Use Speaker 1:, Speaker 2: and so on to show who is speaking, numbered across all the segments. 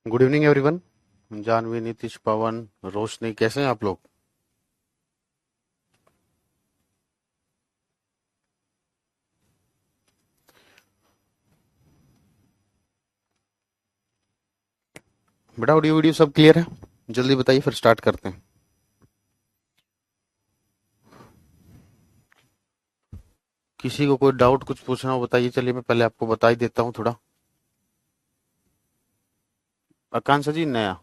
Speaker 1: Good evening everyone. Janvi, Nitish, Pawan, Roshni, कैसे हैं आप लोग? बेटा ऑडियो वीडियो सब क्लियर है? जल्दी बताइए फिर स्टार्ट करते हैं। किसी को कोई डाउट कुछ पूछना हो बताइए। चलिए मैं पहले आपको बता ही देता हूँ थोड़ा। आकांक्षा जी नया।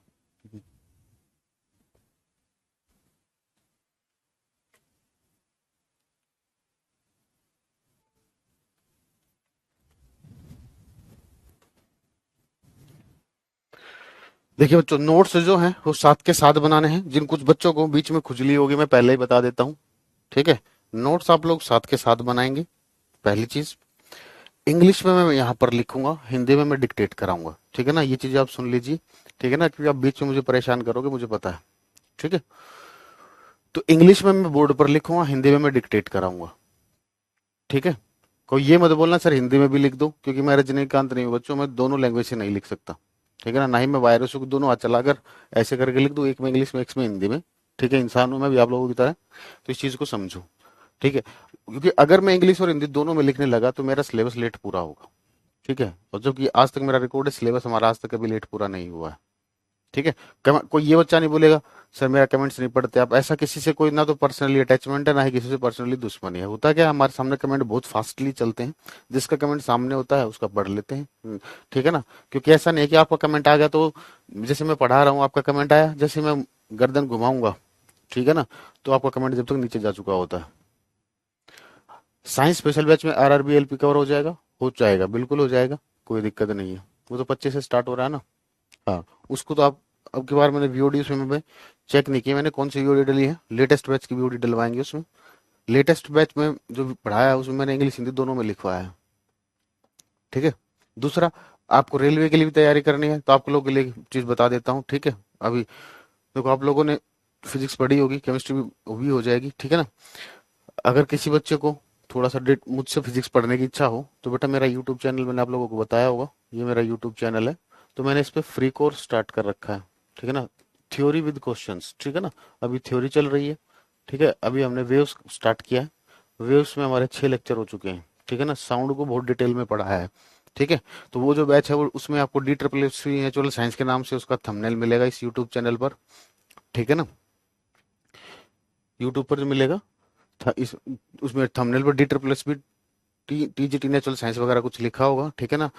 Speaker 1: देखिए बच्चों, नोट्स जो हैं वो 7 के 7 बनाने हैं। जिन कुछ बच्चों को बीच में खुजली होगी मैं पहले ही बता देता हूँ। ठीक है। नोट्स आप लोग 7 के 7 बनाएंगे। पहली चीज, इंग्लिश में मैं यहाँ पर लिखूंगा, हिंदी में मैं डिक्टेट कराऊंगा। ठीक है ना, ये चीजें आप सुन लीजिए। ठीक है ना, क्योंकि आप बीच में मुझे परेशान करोगे, मुझे पता है। ठीक है। तो इंग्लिश में मैं बोर्ड पर लिखूंगा, हिंदी में मैं डिक्टेट कराऊंगा। ठीक है। कोई ये मत बोलना सर हिंदी में भी लिख दो, क्योंकि मैं रजनीकांत नहीं हूँ बच्चों, मैं दोनों लैंग्वेज से नहीं लिख सकता। ठीक है ना, ना ही मैं वायरस को दोनों हाथ चलाकर ऐसे करके लिख दूं, एक में इंग्लिश में एक में हिंदी में। ठीक है, इंसान हूं मैं भी आप लोगों की तरह। तो इस चीज को समझो। ठीक है, क्योंकि अगर मैं इंग्लिश और हिंदी दोनों में लिखने लगा तो मेरा सिलेबस लेट पूरा होगा। ठीक है, और जो कि आज तक मेरा रिकॉर्ड है, सिलेबस हमारा आज तक कभी लेट पूरा नहीं हुआ है। ठीक है। कोई ये बच्चा नहीं बोलेगा सर मेरा कमेंट्स नहीं पढ़ते आप। ऐसा किसी से कोई ना तो पर्सनली अटैचमेंट है, ना ही किसी से पर्सनली दुश्मनी है। होता क्या है, हमारे सामने कमेंट बहुत फास्टली चलते हैं। जिसका कमेंट सामने होता है उसका पढ़ लेते हैं। ठीक है ना, क्योंकि ऐसा नहीं है कि आपका कमेंट आ गया तो जैसे मैं पढ़ा रहा हूँ आपका कमेंट आया, जैसे मैं गर्दन घुमाऊंगा, ठीक है ना, तो आपका कमेंट जब तक नीचे जा चुका होता है। साइंस स्पेशल बैच में आरआरबी एलपी कवर हो जाएगा, बिल्कुल हो जाएगा। कोई दिक्कत नहीं है। वो तो 25 से स्टार्ट हो रहा है ना। हाँ, उसको तो आप, अब की बार मैंने वीओडी उसमें मैं चेक नहीं किया मैंने कौन सी वीओडी डली है। लेटेस्ट बैच की वीओडी डलवाएंगे उसमें। लेटेस्ट बैच में जो पढ़ाया है उसमें मैंने इंग्लिश हिंदी दोनों में लिखवाया है। ठीक है। दूसरा, आपको रेलवे के लिए भी तैयारी करनी है तो आप लोगों के लिए चीज बता देता हूँ। ठीक है। अभी देखो, आप लोगों ने फिजिक्स पढ़ी होगी, केमिस्ट्री भी वो भी हो जाएगी। ठीक है ना। अगर किसी बच्चे को थोड़ा सा मुझसे फिजिक्स पढ़ने की इच्छा हो तो बेटा मेरा यूट्यूब चैनल मैंने आप लोगों को बताया होगा, ये मेरा यूट्यूब चैनल है। तो मैंने इस पे फ्री कोर्स स्टार्ट कर रखा है। ठीक है ना, थ्योरी विद क्वेश्चंस। ठीक है ना, अभी थ्योरी चल रही है। ठीक है, अभी हमने वेव्स स्टार्ट किया है। वेव्स में हमारे 6 लेक्चर हो चुके हैं। ठीक है ना, साउंड को बहुत डिटेल में पढ़ाया है। ठीक है। तो वो जो बैच है वो उसमें आपको D triple S natural science के नाम से उसका थंबनेल मिलेगा इस यूट्यूब चैनल पर। ठीक है ना, यूट्यूब पर जो मिलेगा इस उसमें थंबनेल पर D triple S TGT natural science वगैरह कुछ लिखा होगा। ठीक है ना,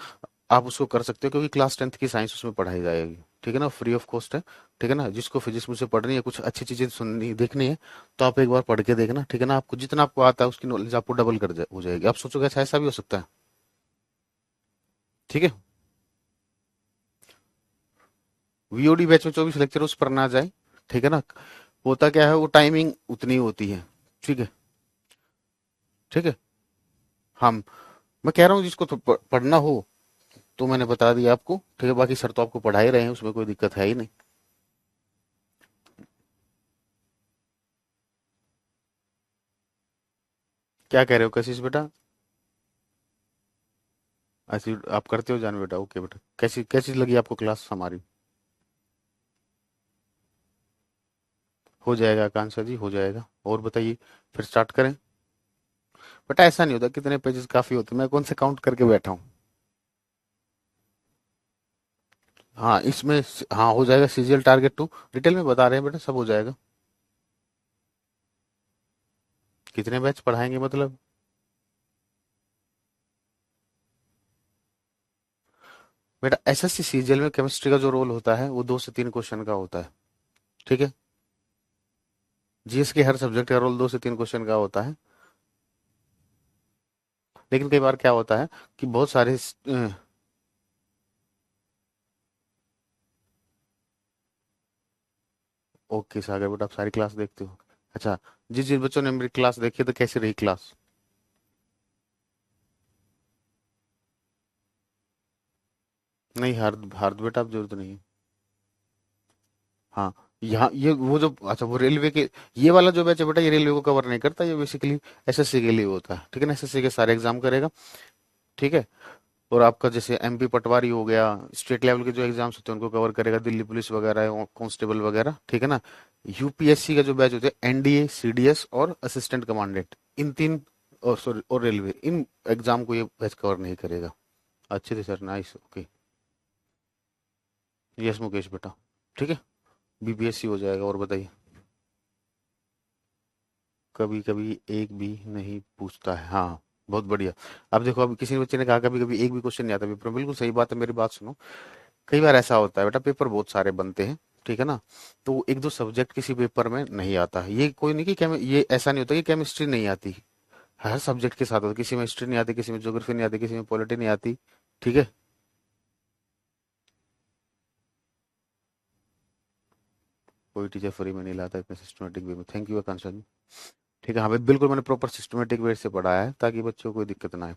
Speaker 1: आप उसको कर सकते हो क्योंकि क्लास 10th की साइंस उसमें पढ़ाई जाएगी। ठीक है ना, फ्री ऑफ कॉस्ट है। ठीक है ना, जिसको फिजिक्स मुझसे पढ़नी है, कुछ अच्छी चीजें सुननी देखनी है, तो आप एक बार पढ़ के देखना। ठीक है ना, आपको जितना आपको आता है उसकी नॉलेज आपको डबल हो जाएगी। आप सोचोगे अच्छा ऐसा भी हो सकता है। ठीक है। वीओडी बैच में 24 लेक्चर उस पर ना जाए। ठीक है ना, होता क्या है वो टाइमिंग उतनी होती है। ठीक है। ठीक है। हम मैं कह रहा हूँ जिसको तो पढ़ना हो तो मैंने बता दिया आपको। ठीक है, बाकी सर तो आपको पढ़ा ही रहे हैं, उसमें कोई दिक्कत है ही नहीं। क्या कह रहे हो कशिश बेटा? ऐसी आप करते हो जान बेटा? ओके बेटा, कैसी कैसी लगी आपको क्लास हमारी? हो जाएगा आकांक्षा जी, हो जाएगा। और बताइए, फिर स्टार्ट करें? बेटा ऐसा नहीं होता, कितने पेजेस काफी होते हैं, मैं कौन से काउंट करके बैठा हूँ। हाँ इसमें हाँ हो जाएगा। सीजीएल टारगेट 2 डिटेल में बता रहे हैं बेटा, सब हो जाएगा। कितने बैच पढ़ाएंगे मतलब? बेटा एसएससी सीजीएल में केमिस्ट्री का जो रोल होता है वो 2 से 3 क्वेश्चन का होता है। ठीक है। जीएस के हर सब्जेक्ट का रोल 2 से 3 क्वेश्चन का होता है। लेकिन कई बार क्या होता है कि बहुत सारे ओके सागर बेटा, आप सारी क्लास देखते हो? अच्छा, जिस जिन बच्चों ने मेरी क्लास देखी है, तो कैसी रही क्लास? नहीं हार्द हार्द बेटा, आप जरूरत नहीं है। हाँ, यहाँ ये वो जो अच्छा वो रेलवे के, ये वाला जो बैच है बेटा, ये रेलवे को कवर नहीं करता, ये बेसिकली एसएससी के लिए होता है। ठीक है ना, एसएससी के सारे एग्जाम करेगा। ठीक है। और आपका जैसे एमपी पटवारी हो गया, स्टेट लेवल के जो एग्जाम्स होते हैं उनको कवर करेगा, दिल्ली पुलिस वगैरह, कांस्टेबल वगैरह, ठीक है ना। यूपीएससी का जो बैच होते हैं, एनडीए, सीडीएस और असिस्टेंट कमांडेंट, इन तीन, और सॉरी, और रेलवे, इन एग्जाम को ये बैच कवर नहीं करेगा। अच्छे थे sir, nice, okay. Yes Mukesh बेटा, ठीक है। बीपीएससी हो जाएगा। और बताइए। कभी कभी एक भी नहीं पूछता है, हाँ, बहुत बढ़िया। अब देखो, अभी किसी बच्चे ने कहा कभी कभी एक भी क्वेश्चन नहीं आता पेपर में, बिल्कुल सही बात है, मेरी बात सुनो। कई बार ऐसा होता है बेटा, पेपर बहुत सारे बनते हैं, ठीक है ना, तो एक दो सब्जेक्ट किसी पेपर में नहीं आता है। ये कोई नहीं कि ये ऐसा नहीं होता कि केमिस्ट्री नहीं आती, हर सब्जेक्ट के साथ होता है। किसी में हिस्ट्री नहीं आती, किसी में ज्योग्राफी नहीं आती, किसी में पॉलिटी नहीं आती, ठीक है। कोई टीचर फ्री में नहीं लाता इतने सिस्टमेटिक वे में, थैंक यू आकांक्षा जी। ठीक है, हाँ भाई, बिल्कुल मैंने प्रॉपर सिस्टमेटिक वे से पढ़ाया है ताकि बच्चों को कोई दिक्कत ना आए,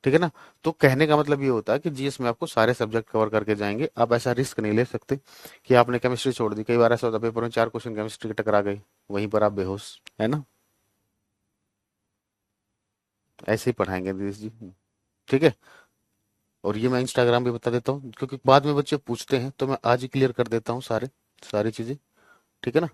Speaker 1: ठीक है ना। तो कहने का मतलब ये होता है कि जीएस में आपको सारे सब्जेक्ट कवर करके जाएंगे, आप ऐसा रिस्क नहीं ले सकते कि आपने केमिस्ट्री छोड़ दी। कई बार ऐसा होता है पेपर में चार क्वेश्चन केमिस्ट्री के टकरा गए, वहीं पर आप बेहोश, है ना। ऐसे ही पढ़ाएंगे दिनेश जी, ठीक है। और ये मैं इंस्टाग्राम पे बता देता हूँ, क्योंकि बाद में बच्चे पूछते हैं, तो मैं आज ही क्लियर कर देता हूँ सारी चीजें, ठीक है ना।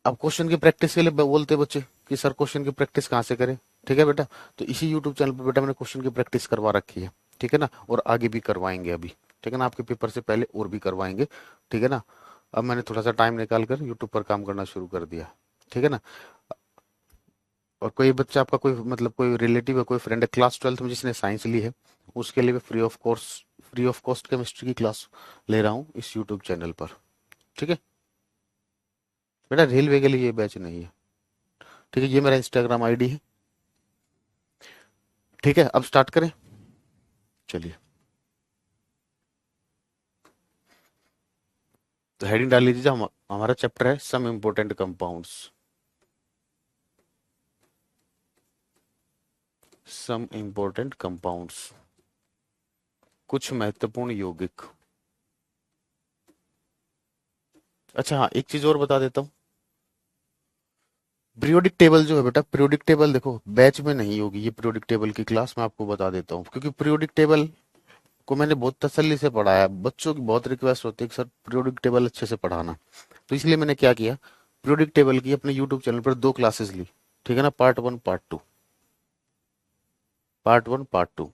Speaker 1: अब क्वेश्चन की प्रैक्टिस के लिए बोलते हैं बच्चे कि सर क्वेश्चन की प्रैक्टिस कहाँ से करें, ठीक है बेटा। तो इसी यूट्यूब चैनल पर बेटा मैंने क्वेश्चन की प्रैक्टिस करवा रखी है, ठीक है ना, और आगे भी करवाएंगे अभी, ठीक है ना, आपके पेपर से पहले और भी करवाएंगे, ठीक है ना। अब मैंने थोड़ा सा टाइम निकाल कर यूट्यूब पर काम करना शुरू कर दिया, ठीक है ना। और कोई बच्चा आपका, कोई मतलब कोई रिलेटिव है, कोई फ्रेंड है क्लास 12th में जिसने साइंस ली है, उसके लिए फ्री ऑफ कॉस्ट केमिस्ट्री की क्लास ले रहा हूँ इस यूट्यूब चैनल पर, ठीक है। बेटा रेलवे के लिए ये बैच नहीं है, ठीक है, ये मेरा इंस्टाग्राम आईडी है, ठीक है। अब स्टार्ट करें, चलिए। तो हेडिंग डाल लीजिए, हमारा चैप्टर है some important compounds, some important compounds, कुछ महत्वपूर्ण यौगिक। अच्छा हाँ, एक चीज और बता देता हूँ। पीरियोडिक टेबल जो है बेटा, पीरियोडिक टेबल देखो बैच में नहीं होगी, ये पीरियोडिक टेबल की क्लास मैं आपको बता देता हूँ, क्योंकि पीरियोडिक टेबल को मैंने बहुत तसल्ली से पढ़ाया है। बच्चों की बहुत रिक्वेस्ट होती है कि सर पीरियोडिक टेबल अच्छे से पढ़ाना, तो इसलिए मैंने क्या किया, पीरियोडिक टेबल की अपने यूट्यूब चैनल पर दो क्लासेस ली, ठीक है ना, part one part two, part one part two.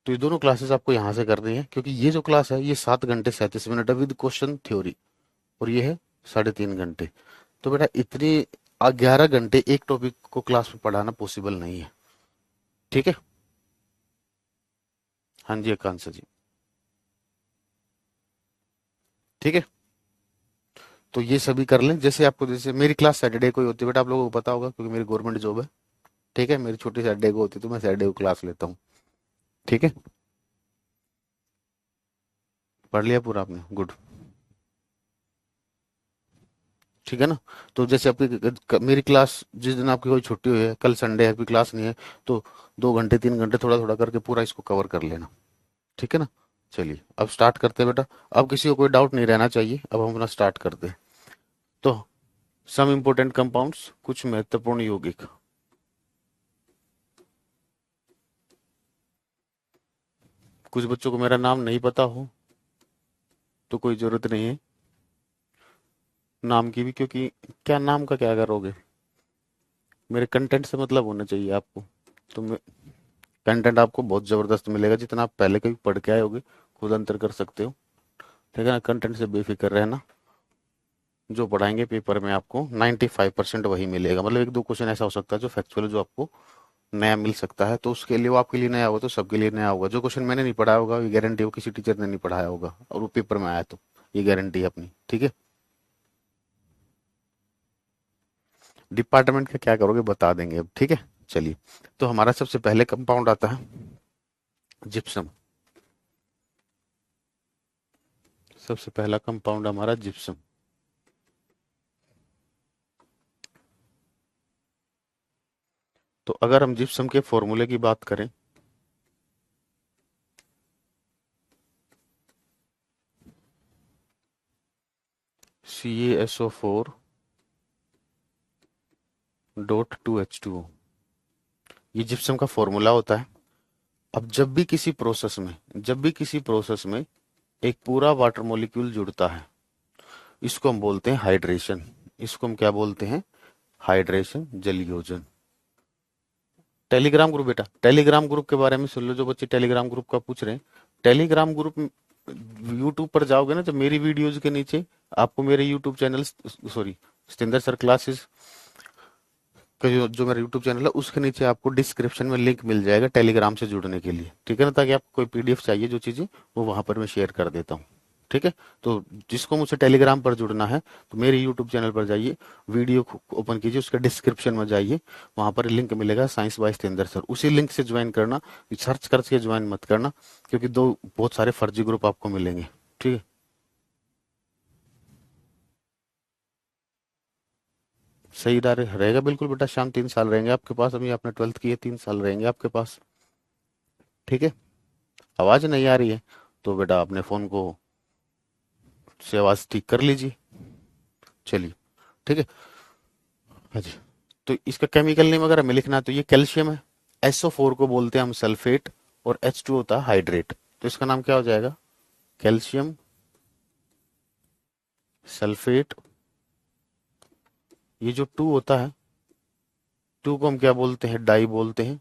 Speaker 1: तो ये दोनों क्लासेस आपको यहाँ से करनी है, क्योंकि ये जो क्लास है ये 7 घंटे 37 मिनट है विद क्वेश्चन थ्योरी, और ये है 3.5 घंटे। तो बेटा इतनी 11 घंटे एक टॉपिक को क्लास में पढ़ाना पॉसिबल नहीं है, ठीक है। हाँ जी आकांक्षा जी, ठीक है। तो ये सभी कर लें, जैसे आपको, जैसे मेरी क्लास सैटरडे को ही होती है बेटा, आप लोगों को पता होगा क्योंकि मेरी गवर्नमेंट जॉब है, ठीक है। मेरी छुट्टी सैटरडे को होती है, तो मैं सैटरडे को क्लास लेता हूँ, ठीक है। पढ़ लिया पूरा आपने, गुड, ठीक है ना। तो जैसे आपकी मेरी क्लास जिस दिन आपकी कोई छुट्टी हुई है, कल संडे है, आपकी क्लास नहीं है, तो 2 घंटे 3 घंटे थोड़ा थोड़ा करके पूरा इसको कवर कर लेना, ठीक है ना। चलिए अब स्टार्ट करते हैं बेटा। अब किसी को कोई डाउट नहीं रहना चाहिए, अब हम अपना स्टार्ट करते हैं। तो सम इम्पोर्टेंट कंपाउंड्स, कुछ महत्वपूर्ण यौगिक। कुछ बच्चों को मेरा नाम नहीं पता हो तो कोई जरूरत नहीं है नाम की भी, क्योंकि क्या नाम का क्या करोगे, मेरे कंटेंट से मतलब होना चाहिए आपको। तो कंटेंट आपको बहुत जबरदस्त मिलेगा, जितना आप पहले कभी पढ़ के आए होगे खुद अंतर कर सकते हो, ठीक है ना। कंटेंट से बेफिक्र रहना, जो पढ़ाएंगे पेपर में आपको 95% वही मिलेगा। मतलब एक दो क्वेश्चन ऐसा हो सकता है जो फैक्चुअल, जो आपको नया मिल सकता है, तो उसके लिए वो आपके लिए नया होगा, तो सबके लिए नया होगा। जो क्वेश्चन मैंने नहीं पढ़ाया होगा, ये गारंटी हो किसी टीचर ने नहीं पढ़ाया होगा और वो पेपर में आया, तो ये गारंटी है अपनी, ठीक है। डिपार्टमेंट का क्या करोगे बता देंगे अब, ठीक है। चलिए, तो हमारा सबसे पहले कंपाउंड आता है जिप्सम। सबसे पहला कंपाउंड हमारा जिप्सम। तो अगर हम जिप्सम के फॉर्मूले की बात करें, CaSO4 डॉट 2H2O, ये जिप्सम का फॉर्मूला होता है। अब जब भी किसी प्रोसेस में एक पूरा वाटर मॉलिक्यूल जुड़ता है, इसको हम बोलते हैं हाइड्रेशन। इसको हम क्या बोलते हैं? हाइड्रेशन, जल योजन। टेलीग्राम ग्रुप, बेटा टेलीग्राम ग्रुप के बारे में सुन लो, जो बच्चे टेलीग्राम ग्रुप का पूछ रहे हैं। टेलीग्राम ग्रुप, यूट्यूब पर जाओगे ना, तो मेरी वीडियोज के नीचे आपको मेरे YouTube channel, sorry, Satinder sir classes का जो मेरा यूट्यूब चैनल है, उसके नीचे आपको डिस्क्रिप्शन में लिंक मिल जाएगा टेलीग्राम से जुड़ने के लिए, ठीक है ना, ताकि आपको कोई पीडीएफ चाहिए जो चीजें, वो वहां पर मैं शेयर कर देता हूँ। ठीक है, तो जिसको मुझसे टेलीग्राम पर जुड़ना है, तो मेरे यूट्यूब चैनल पर जाइए, वीडियो ओपन कीजिए, उसके डिस्क्रिप्शन में जाइए, वहां पर लिंक मिलेगा साइंस बाय सतिंदर सर, उसी लिंक से ज्वाइन करना, सर्च करके ज्वाइन मत करना, क्योंकि दो बहुत सारे फर्जी ग्रुप आपको मिलेंगे। ठीक है, सही रहेगा बिल्कुल बेटा, शाम 3 साल रहेंगे आपके पास, अभी आपने 12th की है, 3 साल रहेंगे आपके पास। ठीक है, आवाज नहीं आ रही है तो बेटा अपने फोन को से आवाज ठीक कर लीजिए। चलिए, ठीक है। हाँ जी, तो इसका केमिकल नेम अगर हमें लिखना है तो ये कैल्शियम है, SO4 को बोलते हैं हम सल्फेट, और H2 होता है हाइड्रेट, तो इसका नाम क्या हो जाएगा? Calcium sulphate. ये जो टू होता है, टू को हम क्या बोलते हैं? डाई बोलते हैं।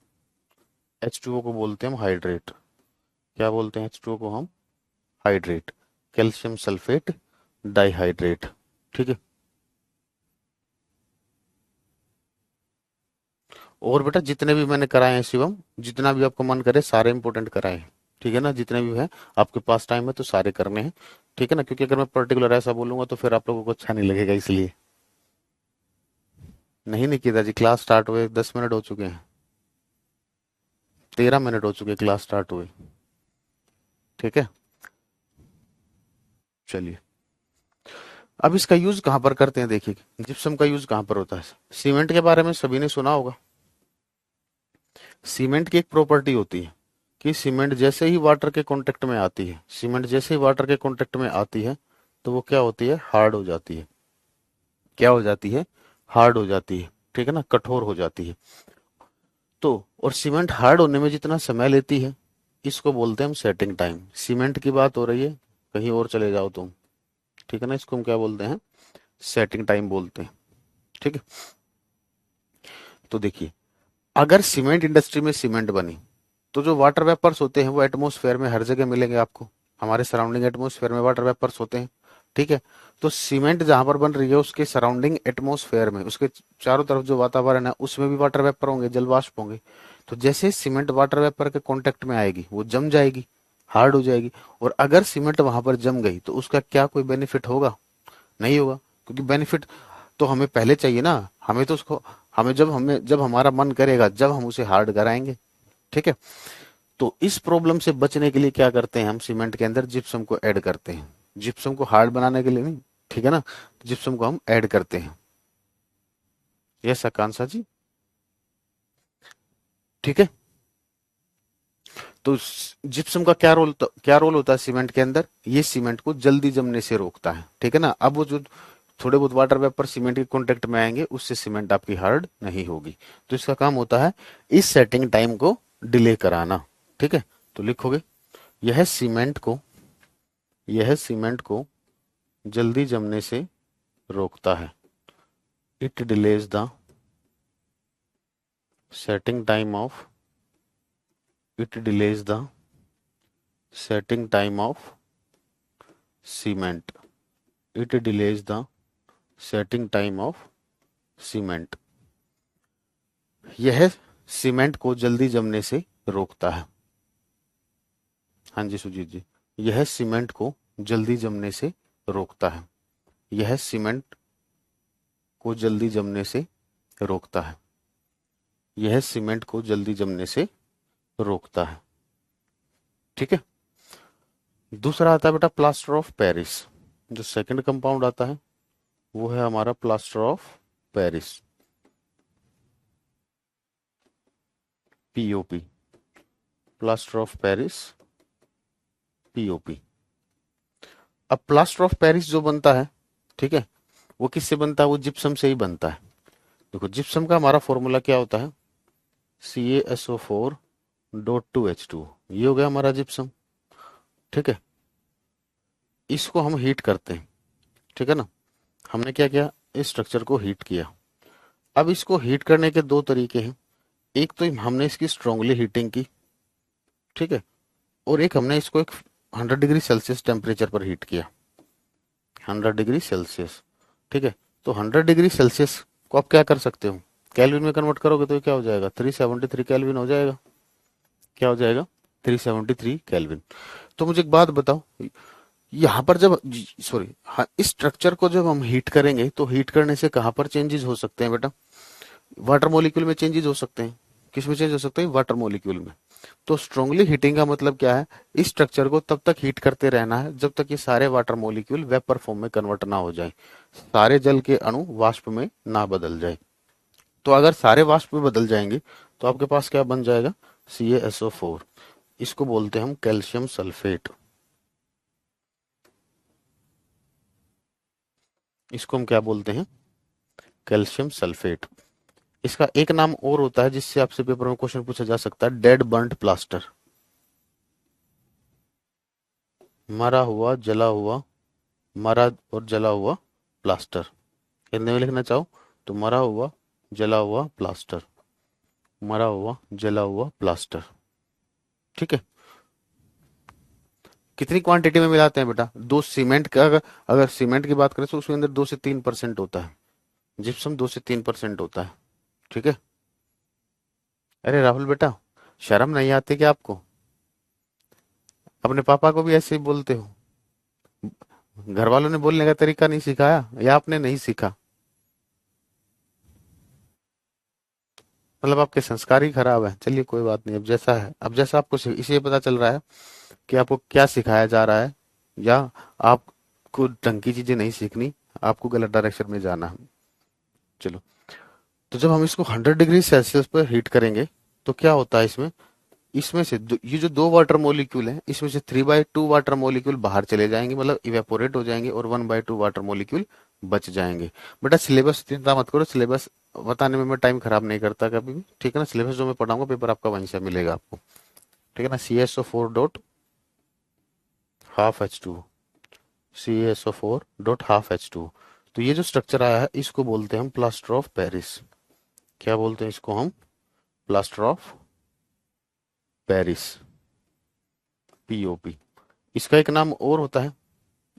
Speaker 1: H2O को बोलते हैं हम हाइड्रेट। क्या बोलते हैं H2O को हम? हाइड्रेट। Calcium sulphate dihydrate. ठीक है, और बेटा जितने भी मैंने कराए हैं शिवम, जितना भी आपको मन करे सारे इंपॉर्टेंट कराए हैं, ठीक है ना, जितने भी है आपके पास टाइम है तो सारे करने हैं, ठीक है ना, क्योंकि अगर मैं पर्टिकुलर ऐसा बोलूंगा तो फिर आप लोगों को अच्छा नहीं लगेगा, इसलिए। नहीं निकिता जी, क्लास स्टार्ट हुए 10 मिनट हो चुके हैं, 13 मिनट हो चुके क्लास स्टार्ट हुए। ठीक है, चलिए, अब इसका यूज कहाँ पर करते हैं देखिए, जिप्सम का यूज कहाँ पर होता है? सीमेंट के बारे में सभी ने सुना होगा। सीमेंट की एक प्रॉपर्टी होती है कि सीमेंट जैसे ही वाटर के कांटेक्ट में आती है, सीमेंट जैसे ही वाटर के कांटेक्ट में आती है, तो वो क्या होती है? हार्ड हो जाती है। क्या हो जाती है? हार्ड हो जाती है, ठीक है ना, कठोर हो जाती है। तो और सीमेंट हार्ड होने में जितना समय लेती है, इसको बोलते हैं हम सेटिंग टाइम। सीमेंट की बात हो रही है, कहीं और चले जाओ तुम, ठीक है ना, इसको हम क्या बोलते हैं? सेटिंग टाइम बोलते हैं। ठीक है, तो देखिए, अगर सीमेंट इंडस्ट्री में सीमेंट बनी, तो जो वाटर वेपर्स होते हैं वो एटमॉस्फेयर में हर जगह मिलेंगे आपको, हमारे सराउंडिंग एटमॉस्फेयर में वाटर वेपर्स होते हैं। ठीक है, तो सीमेंट जहां पर बन रही है उसके सराउंडिंग एटमॉस्फेयर में, उसके चारों तरफ जो वातावरण है उसमें भी वाटर वेपर होंगे, जल वाष्प होंगे। तो जैसे सीमेंट वाटर वेपर के कांटेक्ट में आएगी वो जम जाएगी, हार्ड हो जाएगी। और अगर सीमेंट वहां पर जम गई तो उसका क्या कोई बेनिफिट होगा? नहीं होगा, क्योंकि बेनिफिट तो हमें पहले चाहिए ना, हमें तो उसको, हमें जब हमारा मन करेगा जब हम उसे हार्ड कराएंगे। ठीक है, तो इस प्रॉब्लम से बचने के लिए क्या करते हैं हम? सीमेंट के अंदर जिप्सम को ऐड करते हैं, जिप्सम को हार्ड बनाने के लिए नहीं, ठीक है ना, जिप्सम को हम ऐड करते हैं। यस आकांक्षा जी, ठीक है। तो जिप्सम का क्या रोल होता है सीमेंट के अंदर? ये सीमेंट को जल्दी जमने से रोकता है, ठीक है ना। अब वो जो थोड़े बहुत वाटर वेपर सीमेंट के कांटेक्ट में आएंगे, उससे सीमेंट आपकी हार्ड नहीं होगी। तो इसका काम होता है इस सेटिंग टाइम को डिले कराना। ठीक है, तो लिखोगे, यह सीमेंट को यह सीमेंट को जल्दी जमने से रोकता है। It delays the setting time of it delays the setting time of cement. It delays the setting time of cement. यह सीमेंट को जल्दी जमने से रोकता है। हाँ जी सुजीत जी, यह सीमेंट को जल्दी जमने से रोकता है। यह सीमेंट को जल्दी जमने से रोकता है। यह सीमेंट को जल्दी जमने से रोकता है। ठीक है, दूसरा आता है बेटा प्लास्टर ऑफ पेरिस। जो सेकंड कंपाउंड आता है वो है हमारा plaster of Paris, POP, plaster of Paris, POP। अब प्लास्टर ऑफ पेरिस जो बनता है, ठीक है, वो किससे बनता है? वो जिप्सम से ही बनता है। देखो जिप्सम का हमारा फॉर्मूला क्या होता है? CaSO4 डॉट टू H2, ये हो गया हमारा जिप्सम। ठीक है, इसको हम हीट करते हैं। ठीक है ना, हमने क्या किया, इस स्ट्रक्चर को हीट किया। अब इसको हीट करने के दो तरीके हैं। एक तो हमने इसकी स्ट्रांगली हीटिंग की, ठीक है, और एक हमने इसको एक 100 डिग्री सेल्सियस टेम्परेचर पर हीट किया, 100 डिग्री सेल्सियस। ठीक है, तो 100 डिग्री सेल्सियस को आप क्या कर सकते हो, केल्विन में कन्वर्ट करोगे तो ये क्या हो जाएगा, 373 केल्विन हो जाएगा। क्या हो जाएगा, 373 केल्विन। तो मुझे एक बात बताओ, यहाँ पर जब, सॉरी, हाँ, इस स्ट्रक्चर को जब हम हीट करेंगे तो हीट करने से कहाँ पर चेंजेस हो सकते हैं बेटा, वाटर मॉलिक्यूल में चेंजेस हो सकते हैं। किस में चेंज हो सकते हैं, वाटर मॉलिक्यूल में। तो स्ट्रांगली हीटिंग का मतलब क्या है, इस स्ट्रक्चर को तब तक हीट करते रहना है जब तक ये सारे वाटर मॉलिक्यूल वेपर फॉर्म में कन्वर्ट ना हो जाए, सारे जल के अणु वाष्प में ना बदल जाए। तो अगर सारे वाष्प में बदल जाएंगे तो आपके पास क्या बन जाएगा, CaSO4। इसको बोलते हैं हम कैल्शियम सल्फेट। इसको हम क्या बोलते हैं, कैल्शियम सल्फेट। इसका एक नाम और होता है जिससे आपसे पेपर में क्वेश्चन पूछा जा सकता है, डेड बर्न्ट प्लास्टर। मरा हुआ जला हुआ, मरा और जला हुआ प्लास्टर। हिंदी में लिखना चाहो तो मरा हुआ जला हुआ प्लास्टर, मरा हुआ जला हुआ प्लास्टर। ठीक है, कितनी क्वांटिटी में मिलाते हैं बेटा, दो सीमेंट का, अगर सीमेंट की बात करें तो उसके अंदर 2 से 3% होता है, जिप्सम 2 से 3% होता है। ठीक है, अरे राहुल बेटा, शर्म नहीं आती क्या आपको, अपने पापा को भी ऐसे ही बोलते हो, घर वालों ने बोलने का तरीका नहीं सिखाया या आपने नहीं सीखा, मतलब आपके संस्कार ही खराब है। चलिए कोई बात नहीं, अब जैसा है, अब जैसा आपको इसे पता चल रहा है कि आपको क्या सिखाया जा रहा है, या आपको ढंग की चीजें नहीं सीखनी, आपको गलत डायरेक्शन में जाना है। चलो, तो जब हम इसको 100 डिग्री सेल्सियस पर हीट करेंगे तो क्या होता है इसमें, इसमें से ये जो दो वाटर मॉलिक्यूल हैं, इसमें से 3/2 वाटर मॉलिक्यूल बाहर चले जाएंगे, मतलब इवेपोरेट हो जाएंगे, और 1/2 वाटर मॉलिक्यूल बच जाएंगे। बेटा सिलेबस चिंता मत करो, सिलेबस बताने में मैं टाइम खराब नहीं करता कभी भी। ठीक है ना, सिलेबस जो मैं पढ़ाऊंगा पेपर आपका वहीं से मिलेगा आपको। ठीक है ना, CaSO4 dot half H2, CaSO4 dot half H2। तो ये जो स्ट्रक्चर आया है इसको बोलते हैं हम प्लास्टर ऑफ पेरिस। क्या बोलते हैं इसको हम, प्लास्टर ऑफ पेरिस, POP। इसका एक नाम और होता है,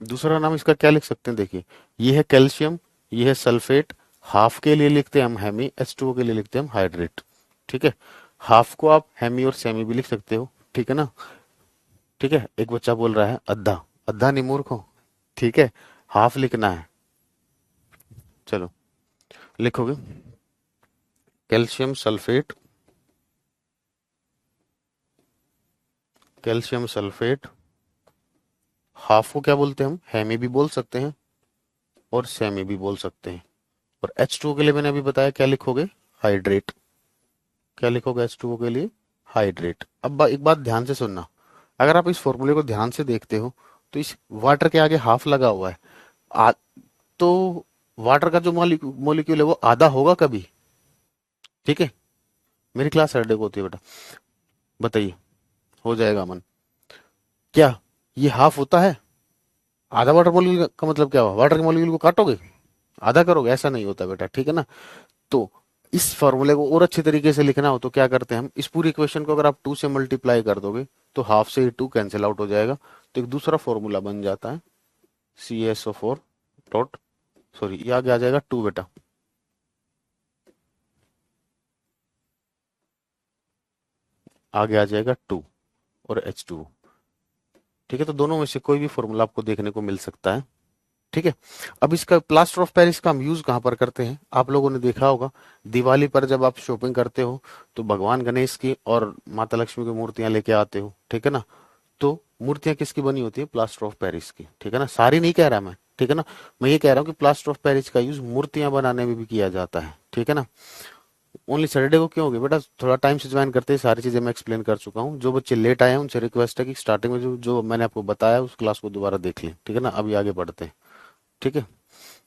Speaker 1: दूसरा नाम इसका क्या लिख सकते हैं, देखिए, ये है कैल्शियम, ये है सल्फेट। हाफ के लिए लिखते हैं हम हेमी, H2O के लिए लिखते हैं हम हाइड्रेट। ठीक है, हाफ को आप हेमी और सेमी भी लिख सकते हो। ठीक है ना, ठीक है, एक बच्चा बोल रहा है अद्धा, अद्धा नहीं मूर्ख हो, ठीक है, हाफ लिखना है। चलो, लिखोगे calcium sulphate, calcium sulphate, half को क्या बोलते हैं हम, हेमी भी बोल सकते हैं और सेमी भी बोल सकते हैं। और H2O के लिए मैंने अभी बताया क्या लिखोगे, हाइड्रेट। क्या लिखोगे H2O के लिए, हाइड्रेट। अब एक बात ध्यान से सुनना, अगर आप इस फॉर्मूले को ध्यान से देखते हो तो इस वाटर के आगे हाफ लगा हुआ है, आ, तो वाटर का जो मॉलिक्यूल है वो आधा होगा कभी। ठीक है, मेरी क्लास हर डे को होती है बेटा, बताइए, हो जाएगा अमन, क्या ये हाफ होता है, आधा वाटर मॉलिक्यूल का मतलब क्या हुआ, वाटर के मॉलिक्यूल को काटोगे, आधा करोगे, ऐसा नहीं होता बेटा। ठीक है ना, तो इस फॉर्मूले को और अच्छे तरीके से लिखना हो तो क्या करते हैं हम, इस पूरी इक्वेशन को अगर आप 2 से मल्टीप्लाई कर दोगे तो हाफ से 2 कैंसिल आउट हो जाएगा, तो एक दूसरा फॉर्मूला बन जाता है, CaSO4 डॉट, सॉरी ये आगे आ जाएगा 2 बेटा, आगे आ जाएगा 2 और H2। ठीक है, तो दोनों में से कोई भी फॉर्मूला आपको देखने को मिल सकता है। ठीक है, अब इसका प्लास्टर ऑफ पेरिस का हम यूज कहाँ पर करते हैं, आप लोगों ने देखा होगा, दिवाली पर जब आप शॉपिंग करते हो तो भगवान गणेश की और माता लक्ष्मी की मूर्तियां लेके आते हो। ठीक है ना, तो मूर्तियां किसकी बनी होती है, प्लास्टर ऑफ पेरिस की। ठीक है ना, सारी नहीं कह रहा मैं, ठीक है ना, मैं ये कह रहा हूँ कि प्लास्टर ऑफ पेरिस का यूज मूर्तियां बनाने में भी किया जाता है। ठीक है ना, ओनली सैटरडे को क्यों होगी बेटा, थोड़ा टाइम से ज्वाइन करते हैं, सारी चीजें मैं एक्सप्लेन कर चुका हूँ। जो बच्चे लेट आए हैं उनसे रिक्वेस्ट है कि स्टार्टिंग में जो जो मैंने आपको बताया उस क्लास को दोबारा देख लें। ठीक है ना, अभी आगे बढ़ते हैं। ठीक है,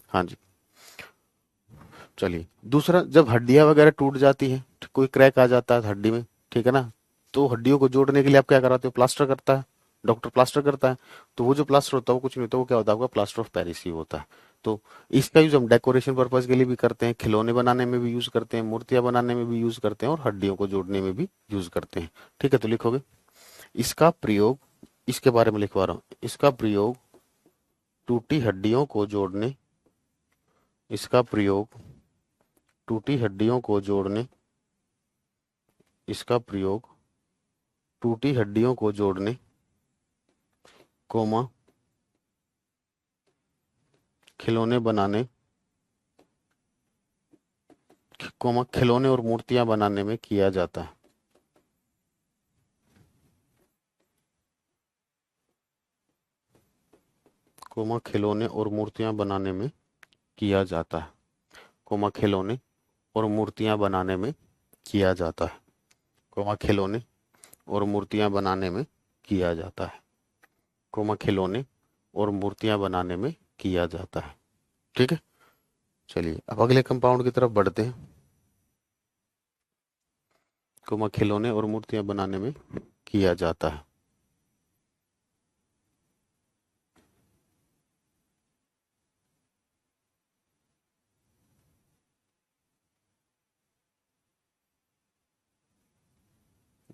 Speaker 1: हाँ जी, चलिए, दूसरा, जब हड्डियां वगैरह टूट जाती है, कोई क्रैक आ जाता है हड्डी में, ठीक है ना, तो हड्डियों को जोड़ने के लिए आप क्या कराते हो, प्लास्टर करता है, डॉक्टर प्लास्टर करता है। तो वो जो प्लास्टर होता है वो कुछ नहीं होता, वो क्या होता है आपका प्लास्टर ऑफ पेरिस ही होता है। तो इसका यूज हम डेकोरेशन पर्पज के लिए भी करते हैं, खिलौने बनाने में भी यूज करते हैं, मूर्तियां बनाने में भी यूज करते हैं, और हड्डियों को जोड़ने में भी यूज करते हैं। ठीक है, तो लिखोगे इसका प्रयोग, इसके बारे में लिखवा रहा हूँ, इसका प्रयोग टूटी हड्डियों को जोड़ने, इसका प्रयोग टूटी हड्डियों को जोड़ने, इसका प्रयोग टूटी हड्डियों को जोड़ने, कोमा खिलौने बनाने, कोमा खिलौने और मूर्तियां बनाने में किया जाता है। कोमा खिलौने और मूर्तियां बनाने में किया जाता है। कोमा खिलौने और मूर्तियां बनाने में किया जाता है। कोमा खिलौने और मूर्तियां बनाने में किया जाता है। कोमा खिलौने और मूर्तियां बनाने में किया जाता है। ठीक है, चलिए अब अगले कंपाउंड की तरफ बढ़ते हैं। कोमा खिलौने और मूर्तियां बनाने में किया जाता है।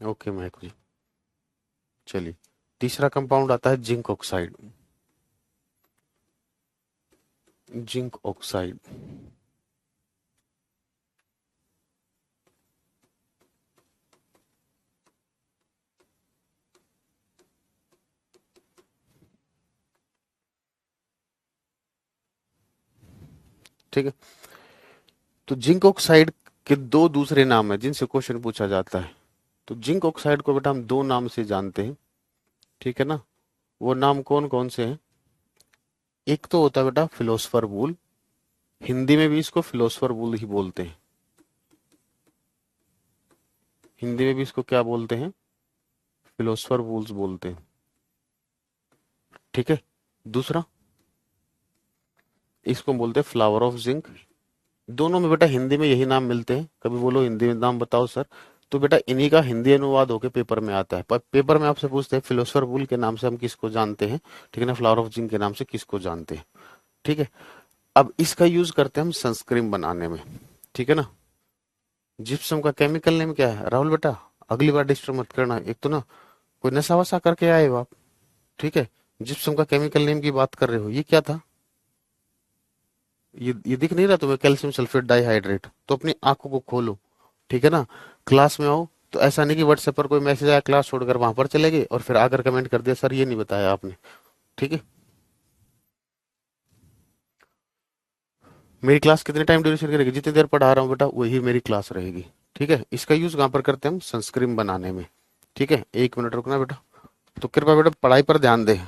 Speaker 1: ओके महक जी, चलिए तीसरा कंपाउंड आता है जिंक ऑक्साइड। जिंक ऑक्साइड, ठीक है। तो जिंक ऑक्साइड के दो दूसरे नाम है जिनसे क्वेश्चन पूछा जाता है। तो जिंक ऑक्साइड को बेटा हम दो नाम से जानते हैं, ठीक है ना। वो नाम कौन कौन से हैं? एक तो होता है बेटा फिलोसफर वूल, हिंदी में भी इसको फिलोसफर वूल ही बोलते हैं। हिंदी में भी इसको क्या बोलते हैं? फिलोसफर वूल्स बोलते हैं। ठीक है, दूसरा इसको बोलते हैं फ्लावर ऑफ जिंक। दोनों में बेटा हिंदी में यही नाम मिलते हैं। कभी बोलो हिंदी में नाम बताओ सर, तो बेटा इन्हीं का हिंदी अनुवाद होकर पेपर में आता है। पर पेपर में आपसे पूछते हैं फिलोसफर वूल के नाम से हम किसको जानते हैं, ठीक है ना, फ्लावर ऑफ जिंक के नाम से किसको जानते हैं। ठीक है, अब इसका यूज करते हैं हम सनस्क्रीन बनाने में, ठीक है ना। जिप्सम का केमिकल नेम क्या है राहुल बेटा? अगली बार डिस्टर्ब मत करना, एक तो ना कोई नशा वसा करके आए हो आप। ठीक है, जिप्सम का केमिकल नेम की बात कर रहे हो, ये क्या था? ये दिख नहीं रहा तुम्हें? Calcium sulphate dihydrate. तो अपनी आंखों को खोलो, ठीक है ना। क्लास में आओ तो ऐसा नहीं कि व्हाट्सएप पर कोई मैसेज आया क्लास छोड़कर वहां पर चले गए और फिर आकर कमेंट कर दिया सर ये नहीं बताया आपने। ठीक है, मेरी क्लास कितने टाइम ड्यूरेशन की रहेगी? जितनी देर पढ़ा रहा हूँ बेटा वही मेरी क्लास रहेगी। ठीक है, इसका यूज कहाँ पर करते हैं हम? सनस्क्रीन बनाने में। ठीक है, एक मिनट रुकना बेटा। तो कृपया बेटा पढ़ाई पर ध्यान दे।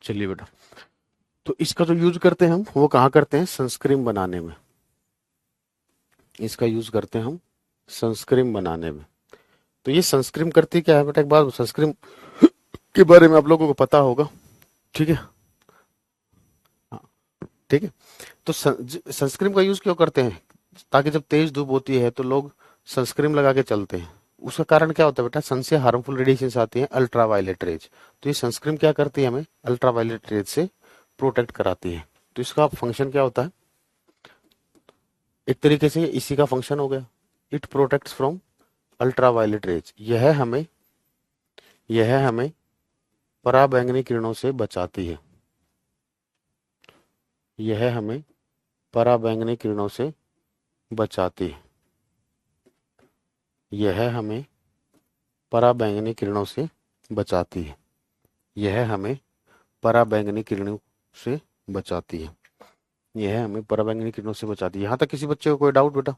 Speaker 1: चलिए बेटा, तो इसका जो यूज करते हैं हम वो कहाँ करते हैं? सनस्क्रीन बनाने में। इसका यूज करते हैं हम सनस्क्रीन बनाने में। तो ये सनस्क्रीन करती क्या है बेटा? एक बार सनस्क्रीन के बारे में आप लोगों को पता होगा, ठीक है। हाँ, ठीक है। तो सनस्क्रीन का यूज क्यों करते हैं? ताकि जब तेज धूप होती है तो लोग सनस्क्रीन लगा के चलते हैं। उसका कारण क्या होता है बेटा? सन से हार्मफुल रेडिएशन आती है, अल्ट्रावायलेट रेज। तो ये सनस्क्रीन क्या करती है? हमें अल्ट्रावायलेट रेज से प्रोटेक्ट कराती है। तो इसका फंक्शन क्या होता है? एक तरीके से इसी का फंक्शन हो गया, it protects from ultraviolet rays. यह हमें पराबैंगनी किरणों से बचाती है। यह हमें पराबैंगनी किरणों से बचाती है। यह हमें पराबैंगनी किरणों से बचाती है। यह हमें पराबैंगनी किरणों से बचाती है। यह हमें पराबैंगनी किरणों से बचाती है। यहां तक किसी बच्चे को कोई डाउट बेटा?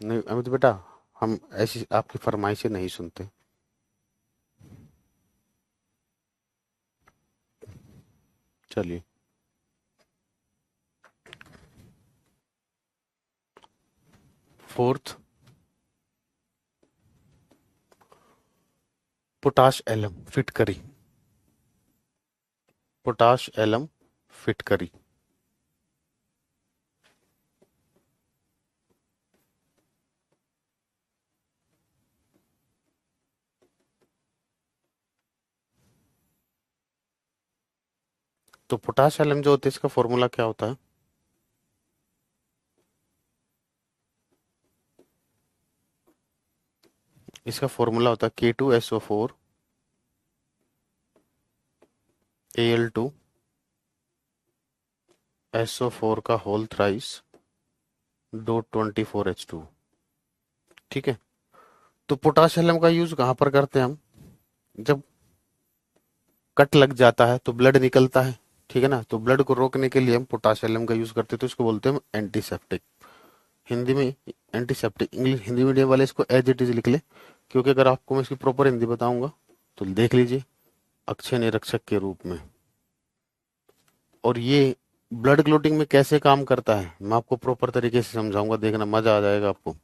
Speaker 1: नहीं अमित बेटा, हम ऐसी आपकी फरमाइशें नहीं सुनते। चलिए, फोर्थ, पोटाश एलम फिटकरी। पोटाश एलम फिटकरी। तो पोटाश एलम जो होता है इसका फॉर्मूला क्या होता है? इसका फॉर्मूला होता है K2SO4 Al2SO4 का होल थ्राइस डॉट 24H2। ठीक है। तो पोटाश एलम का यूज कहां पर करते हैं हम? जब कट लग जाता है तो ब्लड निकलता है, ठीक है ना, तो ब्लड को रोकने के लिए हम पोटाशियम का यूज करते हैं, तो इसको बोलते हैं हम एंटीसेप्टिक। हिंदी में एंटीसेप्टिक, इंग्लिश हिंदी मीडियम वाले इसको एज इट इज लिख ले, क्योंकि अगर आपको मैं इसकी प्रॉपर हिंदी बताऊंगा तो देख लीजिए, अक्षय निरक्षक के रूप में। और ये ब्लड क्लोटिंग में कैसे काम करता है मैं आपको प्रॉपर तरीके से समझाऊंगा, देखना मजा आ जाएगा आपको।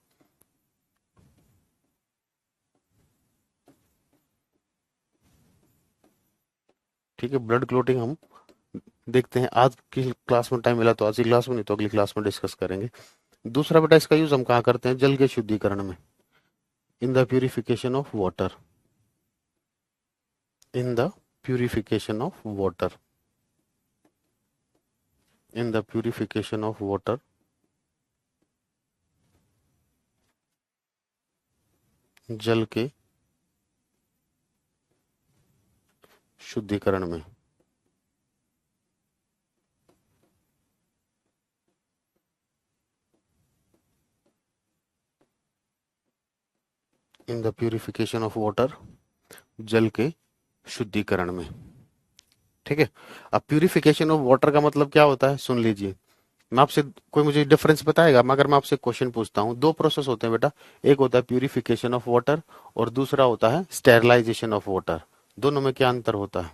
Speaker 1: ठीक है, ब्लड क्लोटिंग हम देखते हैं, आज की क्लास में टाइम मिला तो आज की क्लास में, नहीं तो अगली क्लास में डिस्कस करेंगे। दूसरा बेटा, इसका यूज हम कहाँ करते हैं? जल के शुद्धिकरण में, in the purification of water. In the purification of water. In the purification of water. जल के शुद्धिकरण में। In the purification of water, जल के शुद्धिकरण में। ठीक है। अब प्यूरिफिकेशन ऑफ वाटर का मतलब क्या होता है सुन लीजिए। मैं आपसे, कोई मुझे डिफरेंस बताएगा? मगर मैं आपसे क्वेश्चन पूछता हूँ, दो प्रोसेस होते हैं बेटा, एक होता है प्यूरिफिकेशन ऑफ वाटर और दूसरा होता है स्टेरलाइजेशन ऑफ वाटर। दोनों में क्या अंतर होता है?